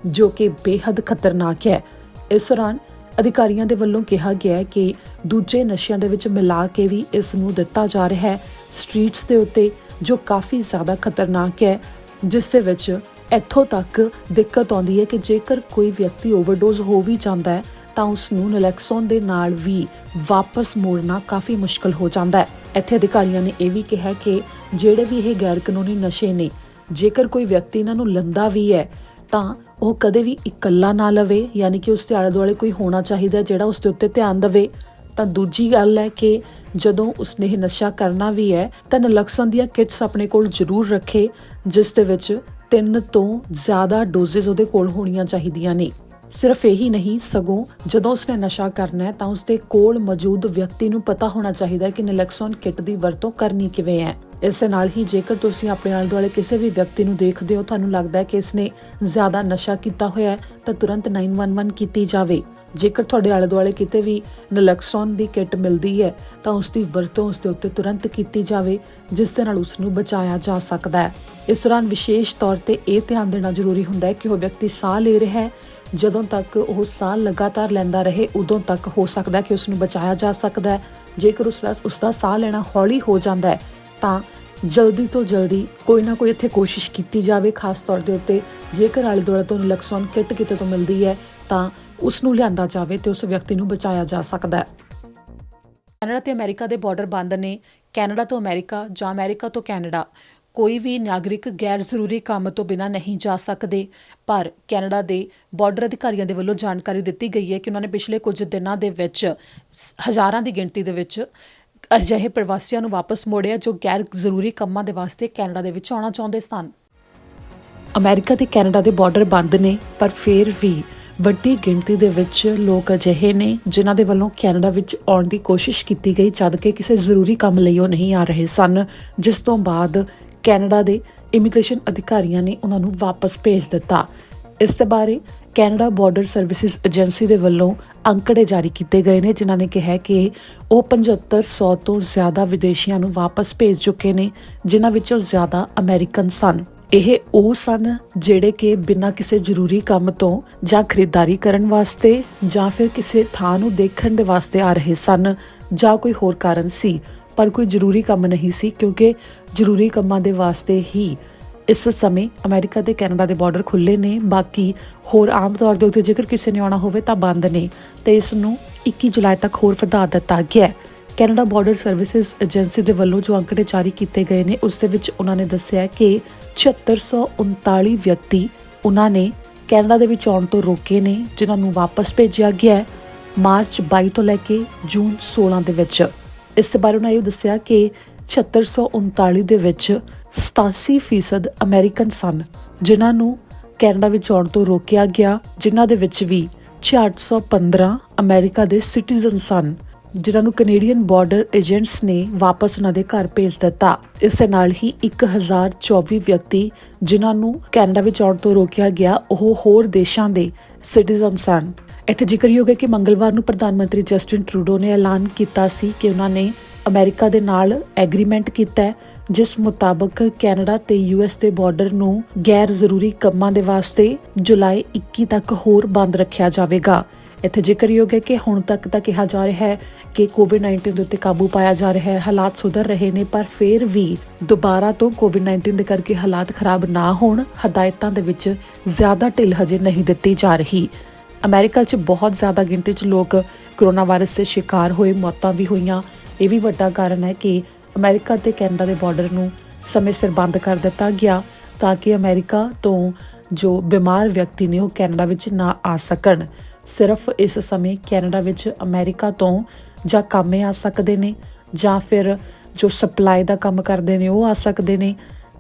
ਜੋ ਕਿ ਬੇਹੱਦ ਖਤਰਨਾਕ ਹੈ। ਇਸ ਦੌਰਾਨ ਅਧਿਕਾਰੀਆਂ ਦੇ ਵੱਲੋਂ ਕਿਹਾ ਗਿਆ ਹੈ ਕਿ ਦੂਜੇ ਨਸ਼ਿਆਂ ਦੇ ਵਿੱਚ ਮਿਲਾ ਕੇ ਵੀ ਇਸ ਨੂੰ ਦਿੱਤਾ ਜਾ ਰਿਹਾ ਹੈ ਸਟਰੀਟਸ ਦੇ ਉੱਤੇ, ਜੋ ਕਾਫੀ ਜ਼ਿਆਦਾ ਖਤਰਨਾਕ ਹੈ, ਜਿਸ ਦੇ ਵਿੱਚ ਇੱਥੋਂ ਤੱਕ ਦਿੱਕਤ ਆਉਂਦੀ ਹੈ ਕਿ ਜੇਕਰ ਕੋਈ ਵਿਅਕਤੀ ਓਵਰਡੋਜ਼ ਹੋ ਵੀ ਜਾਂਦਾ ਹੈ ਤਾਂ ਉਸ ਨੂੰ ਨਲੈਕਸੋਨ ਦੇ ਨਾਲ ਵੀ ਵਾਪਸ ਮੋੜਨਾ ਕਾਫੀ ਮੁਸ਼ਕਲ ਹੋ ਜਾਂਦਾ ਹੈ। ਇੱਥੇ ਅਧਿਕਾਰੀਆਂ ਨੇ ਇਹ ਵੀ ਕਿਹਾ ਕਿ ਜਿਹੜੇ ਵੀ ਇਹ ਗੈਰ ਕਾਨੂੰਨੀ ਨਸ਼ੇ ਨੇ, ਜੇਕਰ ਕੋਈ ਵਿਅਕਤੀ ਇਹਨਾਂ ਨੂੰ ਲੈਂਦਾ ਵੀ ਹੈ ਤਾਂ ਉਹ ਕਦੇ ਵੀ ਇਕੱਲਾ ਨਾ ਲਵੇ, ਯਾਨੀ ਕਿ ਉਸ ਦੇ ਆਲੇ ਦੁਆਲੇ ਕੋਈ ਹੋਣਾ ਚਾਹੀਦਾ ਜਿਹੜਾ ਉਸ ਦੇ ਉੱਤੇ ਧਿਆਨ ਦੇਵੇ। ਤਾਂ ਦੂਜੀ ਗੱਲ ਹੈ ਕਿ ਜਦੋਂ ਉਸਨੇ ਇਹ ਨਸ਼ਾ ਕਰਨਾ ਵੀ ਹੈ ਤਾਂ ਨਲੈਕਸੋਨ ਦੀਆਂ ਕਿਟਸ ਆਪਣੇ ਕੋਲ ਜ਼ਰੂਰ ਰੱਖੇ, ਜਿਸ ਦੇ ਵਿੱਚ 3 ਤੋਂ ਜ਼ਿਆਦਾ ਡੋਜ਼ਸ ਉਹਦੇ ਕੋਲ ਹੋਣੀਆਂ ਚਾਹੀਦੀਆਂ ਨੇ। ਸਿਰਫ ਇਹੀ ਨਹੀਂ, ਸਗੋਂ ਜਦੋਂ ਉਸਨੇ ਨਸ਼ਾ ਕਰਨਾ ਹੈ ਤਾਂ ਉਸਦੇ ਕੋਲ ਮੌਜੂਦ ਵਿਅਕਤੀ ਨੂੰ ਪਤਾ ਹੋਣਾ ਚਾਹੀਦਾ ਹੈ ਕਿ ਨੈਲੈਕਸੋਨ ਕਿੱਟ ਦੀ ਵਰਤੋਂ ਕਰਨੀ ਕਿਵੇਂ ਹੈ। ਇਸ ਦੇ ਨਾਲ ਹੀ ਜੇਕਰ ਤੁਸੀਂ ਆਪਣੇ ਆਲੇ ਦੁਆਲੇ ਕਿਸੇ ਵੀ ਵਿਅਕਤੀ ਨੂੰ ਦੇਖਦੇ ਹੋ, ਤੁਹਾਨੂੰ ਲੱਗਦਾ ਹੈ ਕਿ ਇਸਨੇ ਜ਼ਿਆਦਾ ਨਸ਼ਾ ਕੀਤਾ ਹੋਇਆ ਹੈ, ਤਾਂ ਤੁਰੰਤ 911 ਕੀਤੀ ਜਾਵੇ। ਜੇਕਰ ਤੁਹਾਡੇ ਆਲੇ ਦੁਆਲੇ ਕਿਤੇ ਵੀ ਨੈਲੈਕਸੋਨ ਦੀ ਕਿੱਟ ਮਿਲਦੀ ਹੈ ਤਾਂ ਉਸ ਦੀ ਵਰਤੋਂ ਉਸ ਦੇ ਉੱਤੇ ਤੁਰੰਤ ਕੀਤੀ ਜਾਵੇ, ਜਿਸ ਦੇ ਨਾਲ ਉਸ ਨੂੰ ਬਚਾਇਆ ਜਾ ਸਕਦਾ ਹੈ। ਇਸ ਦੌਰਾਨ ਵਿਸ਼ੇਸ਼ ਤੌਰ ਤੇ ਇਹ ਧਿਆਨ ਦੇਣਾ ਜ਼ਰੂਰੀ ਹੁੰਦਾ ਹੈ ਕਿ ਉਹ ਵਿਅਕਤੀ ਸਾਹ ਲੈ ਰਿਹਾ ਹੈ। ਜਦੋਂ ਤੱਕ ਉਹ ਸਾਹ ਲਗਾਤਾਰ ਲੈਂਦਾ ਰਹੇ, ਉਦੋਂ ਤੱਕ ਹੋ ਸਕਦਾ ਹੈ ਕਿ ਉਸ ਨੂੰ ਬਚਾਇਆ ਜਾ ਸਕਦਾ ਹੈ। ਜੇਕਰ ਉਸ ਦਾ ਸਾਹ ਲੈਣਾ ਹੌਲੀ ਹੋ ਜਾਂਦਾ ਹੈ ਤਾਂ ਜਲਦੀ ਤੋਂ ਜਲਦੀ ਕੋਈ ਨਾ ਕੋਈ ਇੱਥੇ ਕੋਸ਼ਿਸ਼ ਕੀਤੀ ਜਾਵੇ। ਖਾਸ ਤੌਰ ਦੇ ਉੱਤੇ ਜੇਕਰ ਆਲੇ ਦੁਆਲੇ ਤੋਂ ਨੈਲੈਕਸੋਨ ਕਿੱਟ ਕਿਤੇ ਤੋਂ ਮਿਲਦੀ ਹੈ ਤਾਂ ਉਸ ਨੂੰ ਲਿਆਂਦਾ ਜਾਵੇ ਤੇ ਉਸ ਵਿਅਕਤੀ ਨੂੰ ਬਚਾਇਆ ਜਾ ਸਕਦਾ ਹੈ। ਕੈਨੇਡਾ ਤੇ ਅਮਰੀਕਾ ਦੇ ਬਾਰਡਰ ਬੰਦ ਨੇ। ਕੈਨੇਡਾ ਤੋਂ ਅਮਰੀਕਾ ਜਾਂ ਅਮਰੀਕਾ ਤੋਂ ਕੈਨੇਡਾ ਕੋਈ ਵੀ ਨਾਗਰਿਕ ਗੈਰ ਜ਼ਰੂਰੀ ਕੰਮ ਤੋਂ ਬਿਨਾਂ ਨਹੀਂ ਜਾ ਸਕਦੇ। ਪਰ ਕੈਨੇਡਾ ਦੇ ਬਾਰਡਰ ਅਧਿਕਾਰੀਆਂ ਦੇ ਵੱਲੋਂ ਜਾਣਕਾਰੀ ਦਿੱਤੀ ਗਈ ਹੈ ਕਿ ਉਹਨਾਂ ਨੇ ਪਿਛਲੇ ਕੁਝ ਦਿਨਾਂ ਦੇ ਵਿੱਚ ਹਜ਼ਾਰਾਂ ਦੀ ਗਿਣਤੀ ਦੇ ਵਿੱਚ ਅਜਿਹੇ ਪ੍ਰਵਾਸੀਆਂ ਨੂੰ ਵਾਪਸ ਮੋੜਿਆ ਜੋ ਗੈਰ ਜ਼ਰੂਰੀ ਕੰਮਾਂ ਦੇ ਵਾਸਤੇ ਕੈਨੇਡਾ ਦੇ ਵਿੱਚ ਆਉਣਾ ਚਾਹੁੰਦੇ ਸਨ। ਅਮਰੀਕਾ ਤੇ ਕੈਨੇਡਾ ਦੇ ਬਾਰਡਰ ਬੰਦ ਨੇ, ਪਰ ਫਿਰ ਵੀ ਵੱਡੀ ਗਿਣਤੀ ਦੇ ਵਿੱਚ ਲੋਕ ਅਜਿਹੇ ਨੇ ਜਿਨ੍ਹਾਂ ਦੇ ਵੱਲੋਂ ਕੈਨੇਡਾ ਵਿੱਚ ਆਉਣ ਦੀ ਕੋਸ਼ਿਸ਼ ਕੀਤੀ ਗਈ, ਜਦ ਕਿ ਕਿਸੇ ਜ਼ਰੂਰੀ ਕੰਮ ਲਈ ਉਹ ਨਹੀਂ ਆ ਰਹੇ ਸਨ, ਜਿਸ ਤੋਂ ਬਾਅਦ ਕੈਨੇਡਾ ਦੇ ਇਮੀਗ੍ਰੇਸ਼ਨ ਅਧਿਕਾਰੀਆਂ ਨੇ ਉਹਨਾਂ ਨੂੰ ਵਾਪਸ ਭੇਜ ਦਿੱਤਾ। ਇਸ ਦੇ ਬਾਰੇ ਕੈਨੇਡਾ ਬਾਰਡਰ ਸਰਵਿਸਿਜ਼ ਏਜੰਸੀ ਦੇ ਵੱਲੋਂ ਅੰਕੜੇ ਜਾਰੀ ਕੀਤੇ ਗਏ ਨੇ, ਜਿਨ੍ਹਾਂ ਨੇ ਕਿਹਾ ਕਿ ਉਹ 7500 ਤੋਂ ਜ਼ਿਆਦਾ ਵਿਦੇਸ਼ੀਆਂ ਨੂੰ ਵਾਪਸ ਭੇਜ ਚੁੱਕੇ ਨੇ, ਜਿਨ੍ਹਾਂ ਵਿੱਚੋਂ ਜ਼ਿਆਦਾ ਅਮਰੀਕਨ ਸਨ। ਇਹ ਉਹ ਸਨ ਜਿਹੜੇ ਕਿ ਬਿਨਾਂ ਕਿਸੇ ਜ਼ਰੂਰੀ ਕੰਮ ਤੋਂ ਜਾਂ ਖਰੀਦਦਾਰੀ ਕਰਨ ਵਾਸਤੇ ਜਾਂ ਫਿਰ ਕਿਸੇ ਥਾਂ ਨੂੰ ਦੇਖਣ ਦੇ ਵਾਸਤੇ ਆ ਰਹੇ ਸਨ, ਜਾਂ ਕੋਈ ਹੋਰ ਕਾਰਨ ਸੀ, ਪਰ ਕੋਈ ਜ਼ਰੂਰੀ ਕੰਮ ਨਹੀਂ ਸੀ, ਕਿਉਂਕਿ ਜ਼ਰੂਰੀ ਕੰਮਾਂ ਦੇ ਵਾਸਤੇ ਹੀ ਇਸ ਸਮੇਂ ਅਮਰੀਕਾ ਤੇ ਕੈਨੇਡਾ ਦੇ ਬਾਰਡਰ ਖੁੱਲ੍ਹੇ ਨੇ। ਬਾਕੀ ਹੋਰ ਆਮ ਤੌਰ ਦੇ ਉੱਤੇ ਜੇਕਰ ਕਿਸੇ ਨੇ ਆਉਣਾ ਹੋਵੇ ਤਾਂ ਬੰਦ ਨੇ ਤੇ ਇਸ ਨੂੰ 21 ਜੁਲਾਈ ਤੱਕ ਹੋਰ ਵਧਾ ਦਿੱਤਾ ਗਿਆ। ਕੈਨੇਡਾ ਬਾਰਡਰ ਸਰਵਿਸਿਜ਼ ਏਜੰਸੀ ਦੇ ਵੱਲੋਂ ਜੋ ਅੰਕੜੇ ਜਾਰੀ ਕੀਤੇ ਗਏ ਨੇ, ਉਸ ਦੇ ਵਿੱਚ ਉਹਨਾਂ ਨੇ ਦੱਸਿਆ ਕਿ 7639 ਵਿਅਕਤੀ ਉਹਨਾਂ ਨੇ ਕੈਨੇਡਾ ਦੇ ਵਿੱਚ ਆਉਣ ਤੋਂ ਰੋਕੇ ਨੇ, ਜਿਨ੍ਹਾਂ ਨੂੰ ਵਾਪਸ ਭੇਜਿਆ ਗਿਆ ਮਾਰਚ 22 ਤੋਂ ਲੈ ਕੇ ਜੂਨ 16 ਦੇ ਵਿੱਚ। ਇਸ ਦੇ ਬਾਰੇ ਉਹਨਾਂ ਇਹ ਦੱਸਿਆ ਕਿ 7639 ਦੇ ਵਿੱਚ 87% ਅਮਰੀਕਨ ਸਨ, ਜਿਨ੍ਹਾਂ ਨੂੰ ਕੈਨੇਡਾ ਵਿੱਚ ਆਉਣ ਤੋਂ ਰੋਕਿਆ ਗਿਆ, ਜਿਨ੍ਹਾਂ ਦੇ ਵਿੱਚ ਵੀ 6815 ਅਮਰੀਕਾ ਦੇ ਸਿਟੀਜ਼ਨ ਸਨ, ਜਿਨ੍ਹਾਂ ਨੂੰ ਕੈਨੇਡੀਅਨ ਬਾਰਡਰ ਏਜੰਟਸ ਨੇ ਵਾਪਸ ਉਹਨਾਂ ਦੇ ਘਰ ਭੇਜ ਦਿੱਤਾ। ਇਸ ਦੇ ਨਾਲ ਹੀ 1024 ਵਿਅਕਤੀ ਜਿਨ੍ਹਾਂ ਨੂੰ ਕੈਨੇਡਾ ਵਿੱਚ ਆਉਣ ਤੋਂ ਰੋਕਿਆ ਗਿਆ, ਉਹ ਹੋਰ ਦੇਸ਼ਾਂ ਦੇ ਸਿਟੀਜ਼ਨ ਸਨ। ਇੱਥੇ ਜ਼ਿਕਰਯੋਗ ਹੈ ਕਿ ਮੰਗਲਵਾਰ ਨੂੰ ਪ੍ਰਧਾਨ ਮੰਤਰੀ ਜਸਟਿਨ ਟਰੂਡੋ ਨੇ ਐਲਾਨ ਕੀਤਾ ਸੀ ਕਿ ਉਹਨਾਂ ਨੇ ਅਮਰੀਕਾ ਦੇ ਨਾਲ ਐਗਰੀਮੈਂਟ ਕੀਤਾ ਹੈ, ਜਿਸ ਮੁਤਾਬਕ ਕੈਨੇਡਾ ਤੇ ਯੂਐਸ ਦੇ ਬਾਰਡਰ ਨੂੰ ਗੈਰ ਜ਼ਰੂਰੀ ਕੰਮਾਂ ਦੇ ਵਾਸਤੇ ਜੁਲਾਈ 21 ਤੱਕ ਹੋਰ ਬੰਦ ਰੱਖਿਆ ਜਾਵੇਗਾ। ਇੱਥੇ ਜ਼ਿਕਰਯੋਗ ਹੈ ਕਿ ਹੁਣ ਤੱਕ ਤਾਂ ਕਿਹਾ ਜਾ ਰਿਹਾ ਹੈ ਕਿ ਕੋਵਿਡ-19 ਦੇ ਉੱਤੇ ਕਾਬੂ ਪਾਇਆ ਜਾ ਰਿਹਾ ਹੈ, ਹਾਲਾਤ ਸੁਧਰ ਰਹੇ ਨੇ, ਪਰ ਫਿਰ ਵੀ ਦੁਬਾਰਾ ਤੋਂ ਕੋਵਿਡ-19 ਦੇ ਕਰਕੇ ਹਾਲਾਤ ਖਰਾਬ ਨਾ ਹੋਣ, ਹਦਾਇਤਾਂ ਦੇ ਵਿੱਚ ਜ਼ਿਆਦਾ ਢਿੱਲ ਹਜੇ ਨਹੀਂ ਦਿੱਤੀ ਜਾ ਰਹੀ। ਅਮਰੀਕਾ 'ਚ ਬਹੁਤ ਜ਼ਿਆਦਾ ਗਿਣਤੀ 'ਚ ਲੋਕ ਕਰੋਨਾ ਵਾਇਰਸ ਦੇ ਸ਼ਿਕਾਰ ਹੋਏ, ਮੌਤਾਂ ਵੀ ਹੋਈਆਂ। ਇਹ ਵੀ ਵੱਡਾ ਕਾਰਨ ਹੈ ਕਿ ਅਮਰੀਕਾ ਤੇ ਕੈਨੇਡਾ ਦੇ ਬਾਰਡਰ ਨੂੰ ਸਮੇਂ ਸਿਰ ਬੰਦ ਕਰ ਦਿੱਤਾ ਗਿਆ, ਤਾਂ ਕਿ ਅਮਰੀਕਾ ਤੋਂ ਜੋ ਬਿਮਾਰ ਵਿਅਕਤੀ ਨੇ ਉਹ ਕੈਨੇਡਾ ਵਿੱਚ ਨਾ ਆ ਸਕਣ। ਸਿਰਫ ਇਸ ਸਮੇਂ ਕੈਨੇਡਾ ਵਿੱਚ ਅਮਰੀਕਾ ਤੋਂ ਜਾਂ ਕਾਮੇ ਆ ਸਕਦੇ ਨੇ, ਜਾਂ ਫਿਰ ਜੋ ਸਪਲਾਈ ਦਾ ਕੰਮ ਕਰਦੇ ਨੇ ਉਹ ਆ ਸਕਦੇ ਨੇ,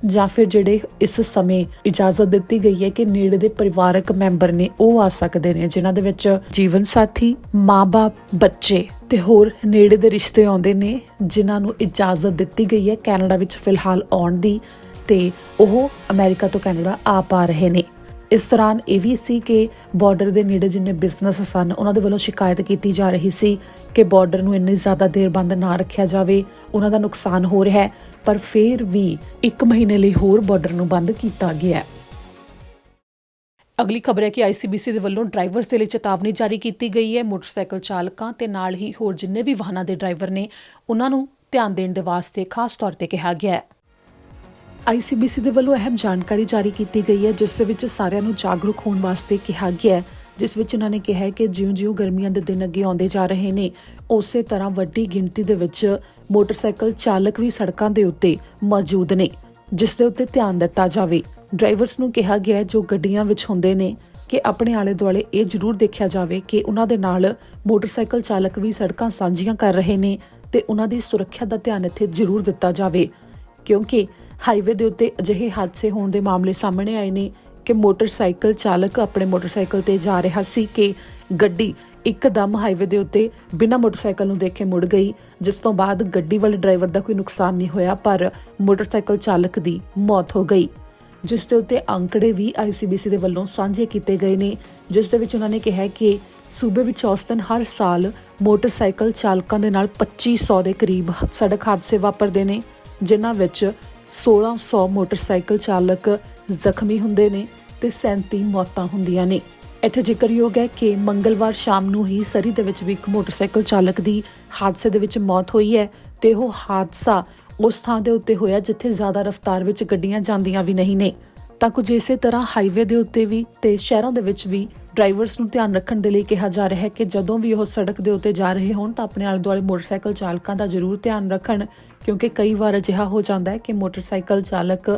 ਜਾਂ ਫਿਰ ਜਿਹੜੇ ਇਸ ਸਮੇਂ ਇਜਾਜ਼ਤ ਦਿੱਤੀ ਗਈ ਹੈ ਕਿ ਨੇੜੇ ਦੇ ਪਰਿਵਾਰਕ ਮੈਂਬਰ ਨੇ ਉਹ ਆ ਸਕਦੇ ਨੇ, ਜਿਨ੍ਹਾਂ ਦੇ ਵਿੱਚ ਜੀਵਨ ਸਾਥੀ, ਮਾਂ-ਬਾਪ, ਬੱਚੇ ਤੇ ਹੋਰ ਨੇੜੇ ਦੇ ਰਿਸ਼ਤੇ ਆਉਂਦੇ ਨੇ, ਜਿਨ੍ਹਾਂ ਨੂੰ ਇਜਾਜ਼ਤ ਦਿੱਤੀ ਗਈ ਹੈ ਕੈਨੇਡਾ ਵਿੱਚ ਫਿਲਹਾਲ ਆਉਣ ਦੀ, ਤੇ ਉਹ ਅਮਰੀਕਾ ਤੋਂ ਕੈਨੇਡਾ ਆ ਪਾ ਰਹੇ ਨੇ। ਇਸ ਦੌਰਾਨ ਇਹ ਵੀ ਸੀ ਕਿ ਬਾਰਡਰ ਦੇ ਨੇੜੇ ਜਿੰਨੇ ਬਿਜ਼ਨਸ ਸਨ, ਉਹਨਾਂ ਦੇ ਵੱਲੋਂ ਸ਼ਿਕਾਇਤ ਕੀਤੀ ਜਾ ਰਹੀ ਸੀ ਕਿ ਬਾਰਡਰ ਨੂੰ ਇੰਨੀ ਜ਼ਿਆਦਾ ਦੇਰ ਬੰਦ ਨਾ ਰੱਖਿਆ ਜਾਵੇ, ਉਹਨਾਂ ਦਾ ਨੁਕਸਾਨ ਹੋ ਰਿਹਾ ਹੈ, ਪਰ ਫਿਰ ਵੀ 1 ਮਹੀਨੇ ਲਈ ਹੋਰ ਬਾਰਡਰ ਨੂੰ ਬੰਦ ਕੀਤਾ ਗਿਆ। ਅਗਲੀ ਖਬਰ ਹੈ ਕਿ ICBC ਦੇ ਵੱਲੋਂ ਡਰਾਈਵਰਸ ਦੇ ਲਈ ਚੇਤਾਵਨੀ ਜਾਰੀ ਕੀਤੀ ਗਈ ਹੈ। ਮੋਟਰਸਾਈਕਲ ਚਾਲਕਾਂ ਤੇ ਨਾਲ ਹੀ ਹੋਰ ਜਿੰਨੇ ਵੀ ਵਾਹਨਾਂ ਦੇ ਡਰਾਈਵਰ ਨੇ, ਉਹਨਾਂ ਨੂੰ ਧਿਆਨ ਦੇਣ ਦੇ ਵਾਸਤੇ ਖਾਸ ਤੌਰ ਤੇ ਕਿਹਾ ਗਿਆ ਹੈ। ICBC ਦੇ ਵੱਲੋਂ ਅਹਿਮ ਜਾਣਕਾਰੀ ਜਾਰੀ ਕੀਤੀ ਗਈ ਹੈ, ਜਿਸ ਦੇ ਵਿੱਚ ਸਾਰਿਆਂ ਨੂੰ ਜਾਗਰੂਕ ਹੋਣ ਵਾਸਤੇ ਕਿਹਾ ਗਿਆ ਹੈ, ਜਿਸ ਵਿੱਚ ਉਹਨਾਂ ਨੇ ਕਿਹਾ ਹੈ ਕਿ ਜਿਉਂ-ਜਿਉਂ ਗਰਮੀਆਂ ਦੇ ਦਿਨ ਅੱਗੇ ਆਉਂਦੇ ਜਾ ਰਹੇ ਨੇ, ਉਸੇ ਤਰ੍ਹਾਂ ਵੱਡੀ ਗਿਣਤੀ ਦੇ ਵਿੱਚ ਮੋਟਰਸਾਈਕਲ ਚਾਲਕ ਵੀ ਸੜਕਾਂ ਦੇ ਉੱਤੇ ਮੌਜੂਦ ਨੇ, ਜਿਸ ਦੇ ਉੱਤੇ ਧਿਆਨ ਦਿੱਤਾ ਜਾਵੇ। ਡਰਾਈਵਰਸ ਨੂੰ ਕਿਹਾ ਗਿਆ ਜੋ ਗੱਡੀਆਂ ਵਿੱਚ ਹੁੰਦੇ ਨੇ ਕਿ ਆਪਣੇ ਆਲੇ ਦੁਆਲੇ ਇਹ ਜ਼ਰੂਰ ਦੇਖਿਆ ਜਾਵੇ ਕਿ ਉਹਨਾਂ ਦੇ ਨਾਲ ਮੋਟਰਸਾਈਕਲ ਚਾਲਕ ਵੀ ਸੜਕਾਂ ਸਾਂਝੀਆਂ ਕਰ ਰਹੇ ਨੇ ਤੇ ਉਹਨਾਂ ਦੀ ਸੁਰੱਖਿਆ ਦਾ ਧਿਆਨ ਇੱਥੇ ਜ਼ਰੂਰ ਦਿੱਤਾ ਜਾਵੇ, ਕਿਉਂਕਿ ਹਾਈਵੇ ਦੇ ਉੱਤੇ ਅਜਿਹੇ ਹਾਦਸੇ ਹੋਣ ਦੇ ਮਾਮਲੇ ਸਾਹਮਣੇ ਆਏ ਨੇ ਕਿ ਮੋਟਰਸਾਈਕਲ ਚਾਲਕ ਆਪਣੇ ਮੋਟਰਸਾਈਕਲ ਤੇ ਜਾ ਰਿਹਾ ਸੀ ਕਿ ਗੱਡੀ ਇੱਕਦਮ ਹਾਈਵੇ ਦੇ ਉੱਤੇ ਬਿਨਾਂ ਮੋਟਰਸਾਈਕਲ ਨੂੰ ਦੇਖੇ ਮੁੜ ਗਈ, ਜਿਸ ਤੋਂ ਬਾਅਦ ਗੱਡੀ ਵਾਲੇ ਡਰਾਈਵਰ ਦਾ ਕੋਈ ਨੁਕਸਾਨ ਨਹੀਂ ਹੋਇਆ ਪਰ ਮੋਟਰਸਾਈਕਲ ਚਾਲਕ ਦੀ ਮੌਤ ਹੋ ਗਈ, ਜਿਸ ਦੇ ਉੱਤੇ ਅੰਕੜੇ ਵੀ ICBC ਦੇ ਵੱਲੋਂ ਸਾਂਝੇ ਕੀਤੇ ਗਏ ਨੇ, ਜਿਸ ਦੇ ਵਿੱਚ ਉਹਨਾਂ ਨੇ ਕਿਹਾ ਕਿ ਸੂਬੇ ਵਿੱਚ ਔਸਤਨ ਹਰ ਸਾਲ ਮੋਟਰਸਾਈਕਲ ਚਾਲਕਾਂ ਦੇ ਨਾਲ 2500 ਦੇ ਕਰੀਬ ਸੜਕ ਹਾਦਸੇ ਵਾਪਰਦੇ ਨੇ, ਜਿਨ੍ਹਾਂ ਵਿੱਚ 1600 ਮੋਟਰਸਾਈਕਲ ਚਾਲਕ ਜ਼ਖਮੀ ਹੁੰਦੇ ਨੇ ਤੇ 37 ਮੌਤਾਂ ਹੁੰਦੀਆਂ ਨੇ। ਇੱਥੇ ਜ਼ਿਕਰਯੋਗ ਹੈ ਕਿ ਮੰਗਲਵਾਰ ਸ਼ਾਮ ਨੂੰ ਹੀ ਸਰੀ ਦੇ ਵਿੱਚ ਵੀ ਇੱਕ ਮੋਟਰਸਾਈਕਲ ਚਾਲਕ ਦੀ ਹਾਦਸੇ ਦੇ ਵਿੱਚ ਮੌਤ ਹੋਈ ਹੈ ਤੇ ਉਹ ਹਾਦਸਾ ਉਸ ਥਾਂ ਦੇ ਉੱਤੇ ਹੋਇਆ ਜਿੱਥੇ ਜ਼ਿਆਦਾ ਰਫ਼ਤਾਰ ਵਿੱਚ ਗੱਡੀਆਂ ਜਾਂਦੀਆਂ ਵੀ ਨਹੀਂ ਨੇ। ਤਾਂ ਕੁਝ ਇਸੇ ਤਰ੍ਹਾਂ ਹਾਈਵੇ ਦੇ ਉੱਤੇ ਵੀ ਤੇ ਸ਼ਹਿਰਾਂ ਦੇ ਵਿੱਚ ਵੀ ਡਰਾਈਵਰਸ ਨੂੰ ਧਿਆਨ ਰੱਖਣ ਦੇ ਲਈ ਕਿਹਾ ਜਾ ਰਿਹਾ ਹੈ ਕਿ ਜਦੋਂ ਵੀ ਉਹ ਸੜਕ ਦੇ ਉੱਤੇ ਜਾ ਰਹੇ ਹੋਣ ਤਾਂ ਆਪਣੇ ਆਲੇ ਦੁਆਲੇ ਮੋਟਰਸਾਈਕਲ ਚਾਲਕਾਂ ਦਾ ਜ਼ਰੂਰ ਧਿਆਨ ਰੱਖਣ, ਕਿਉਂਕਿ ਕਈ ਵਾਰ ਅਜਿਹਾ ਹੋ ਜਾਂਦਾ ਹੈ ਕਿ ਮੋਟਰਸਾਈਕਲ ਚਾਲਕ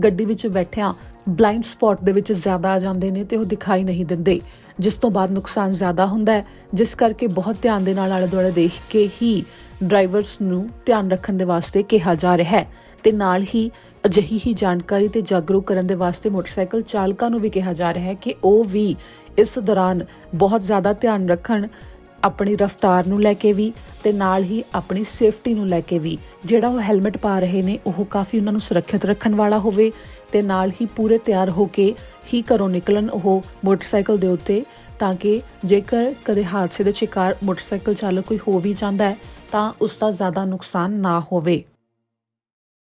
ਗੱਡੀ ਵਿੱਚ ਬੈਠਿਆਂ ਬਲਾਈਂਡ ਸਪੌਟ ਦੇ ਵਿੱਚ ਜ਼ਿਆਦਾ ਆ ਜਾਂਦੇ ਨੇ ਤੇ ਉਹ ਦਿਖਾਈ ਨਹੀਂ ਦਿੰਦੇ, ਜਿਸ ਤੋਂ ਬਾਅਦ ਨੁਕਸਾਨ ਜ਼ਿਆਦਾ ਹੁੰਦਾ ਹੈ, ਜਿਸ ਕਰਕੇ ਬਹੁਤ ਧਿਆਨ ਦੇ ਨਾਲ ਆਲੇ ਦੁਆਲੇ ਦੇਖ ਕੇ ਹੀ ਡਰਾਈਵਰਸ ਨੂੰ ਧਿਆਨ ਰੱਖਣ ਦੇ ਵਾਸਤੇ ਕਿਹਾ ਜਾ ਰਿਹਾ ਹੈ ਤੇ ਨਾਲ ਹੀ ਅਜਿਹੀ ਹੀ ਜਾਣਕਾਰੀ ਤੇ ਜਾਗਰੂਕ ਕਰਨ ਦੇ ਵਾਸਤੇ ਮੋਟਰਸਾਈਕਲ ਚਾਲਕਾਂ ਨੂੰ ਵੀ ਕਿਹਾ ਜਾ ਰਿਹਾ ਹੈ ਕਿ ਉਹ ਵੀ ਇਸ ਦੌਰਾਨ ਬਹੁਤ ਜ਼ਿਆਦਾ ਧਿਆਨ ਰੱਖਣ, ਆਪਣੀ ਰਫ਼ਤਾਰ ਨੂੰ ਲੈ ਕੇ ਵੀ ਤੇ ਨਾਲ ਹੀ ਆਪਣੀ ਸੇਫਟੀ ਨੂੰ ਲੈ ਕੇ ਵੀ। ਜਿਹੜਾ ਉਹ ਹੈਲਮਟ ਪਾ ਰਹੇ ਨੇ ਉਹ ਕਾਫੀ ਉਹਨਾਂ ਨੂੰ ਸੁਰੱਖਿਅਤ ਰੱਖਣ ਵਾਲਾ ਹੋਵੇ ਤੇ ਨਾਲ ਹੀ ਪੂਰੇ ਤਿਆਰ ਹੋ ਕੇ ਹੀ ਘਰੋਂ ਨਿਕਲਣ ਉਹ ਮੋਟਰਸਾਈਕਲ ਦੇ ਉੱਤੇ, ਤਾਂ ਕਿ ਜੇਕਰ ਕਦੇ ਹਾਦਸੇ ਦਾ ਸ਼ਿਕਾਰ ਮੋਟਰਸਾਈਕਲ ਚਾਲਕ ਕੋਈ ਹੋ ਵੀ ਜਾਂਦਾ ਹੈ ਤਾਂ ਉਸ ਦਾ ਜ਼ਿਆਦਾ ਨੁਕਸਾਨ ਨਾ ਹੋਵੇ।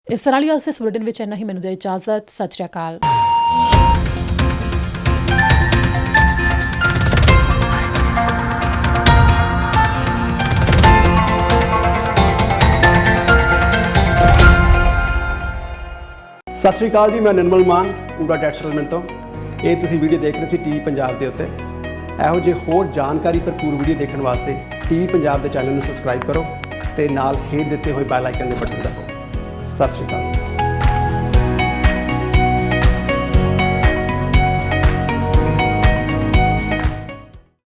ਇਸ ਤਰ੍ਹਾਂ ਲਈ ਇਸ ਬੁਲੇਟਿਨ ਵਿੱਚ ਇੰਨਾ ਹੀ। ਮੈਨੂੰ ਦਿਓ ਇਜਾਜ਼ਤ। ਸਤਿ ਸ਼੍ਰੀ ਅਕਾਲ। ਸਤਿ ਸ਼੍ਰੀ ਅਕਾਲ ਜੀ, ਮੈਂ ਨਿਰਮਲ ਮਾਨ ਪੂਰਾ ਟੈਕਸਟਾਈਲ ਤੋਂ। ਇਹ ਤੁਸੀਂ ਵੀਡੀਓ ਦੇਖ ਰਹੇ ਸੀ TV ਪੰਜਾਬ ਦੇ ਉੱਤੇ। ਇਹੋ ਜਿਹੇ ਹੋਰ ਜਾਣਕਾਰੀ ਭਰਪੂਰ ਵੀਡੀਓ ਦੇਖਣ ਵਾਸਤੇ TV ਪੰਜਾਬ ਦੇ ਚੈਨਲ ਨੂੰ ਸਬਸਕ੍ਰਾਈਬ ਕਰੋ ਤੇ ਨਾਲ ਹੇਠ ਦਿੱਤੇ ਹੋਏ ਬੈਲ ਆਈਕਨ ਦੇ ਬਟਨ ਦਬਾਓ। ਸਤਿ ਸ਼੍ਰੀ ਅਕਾਲ।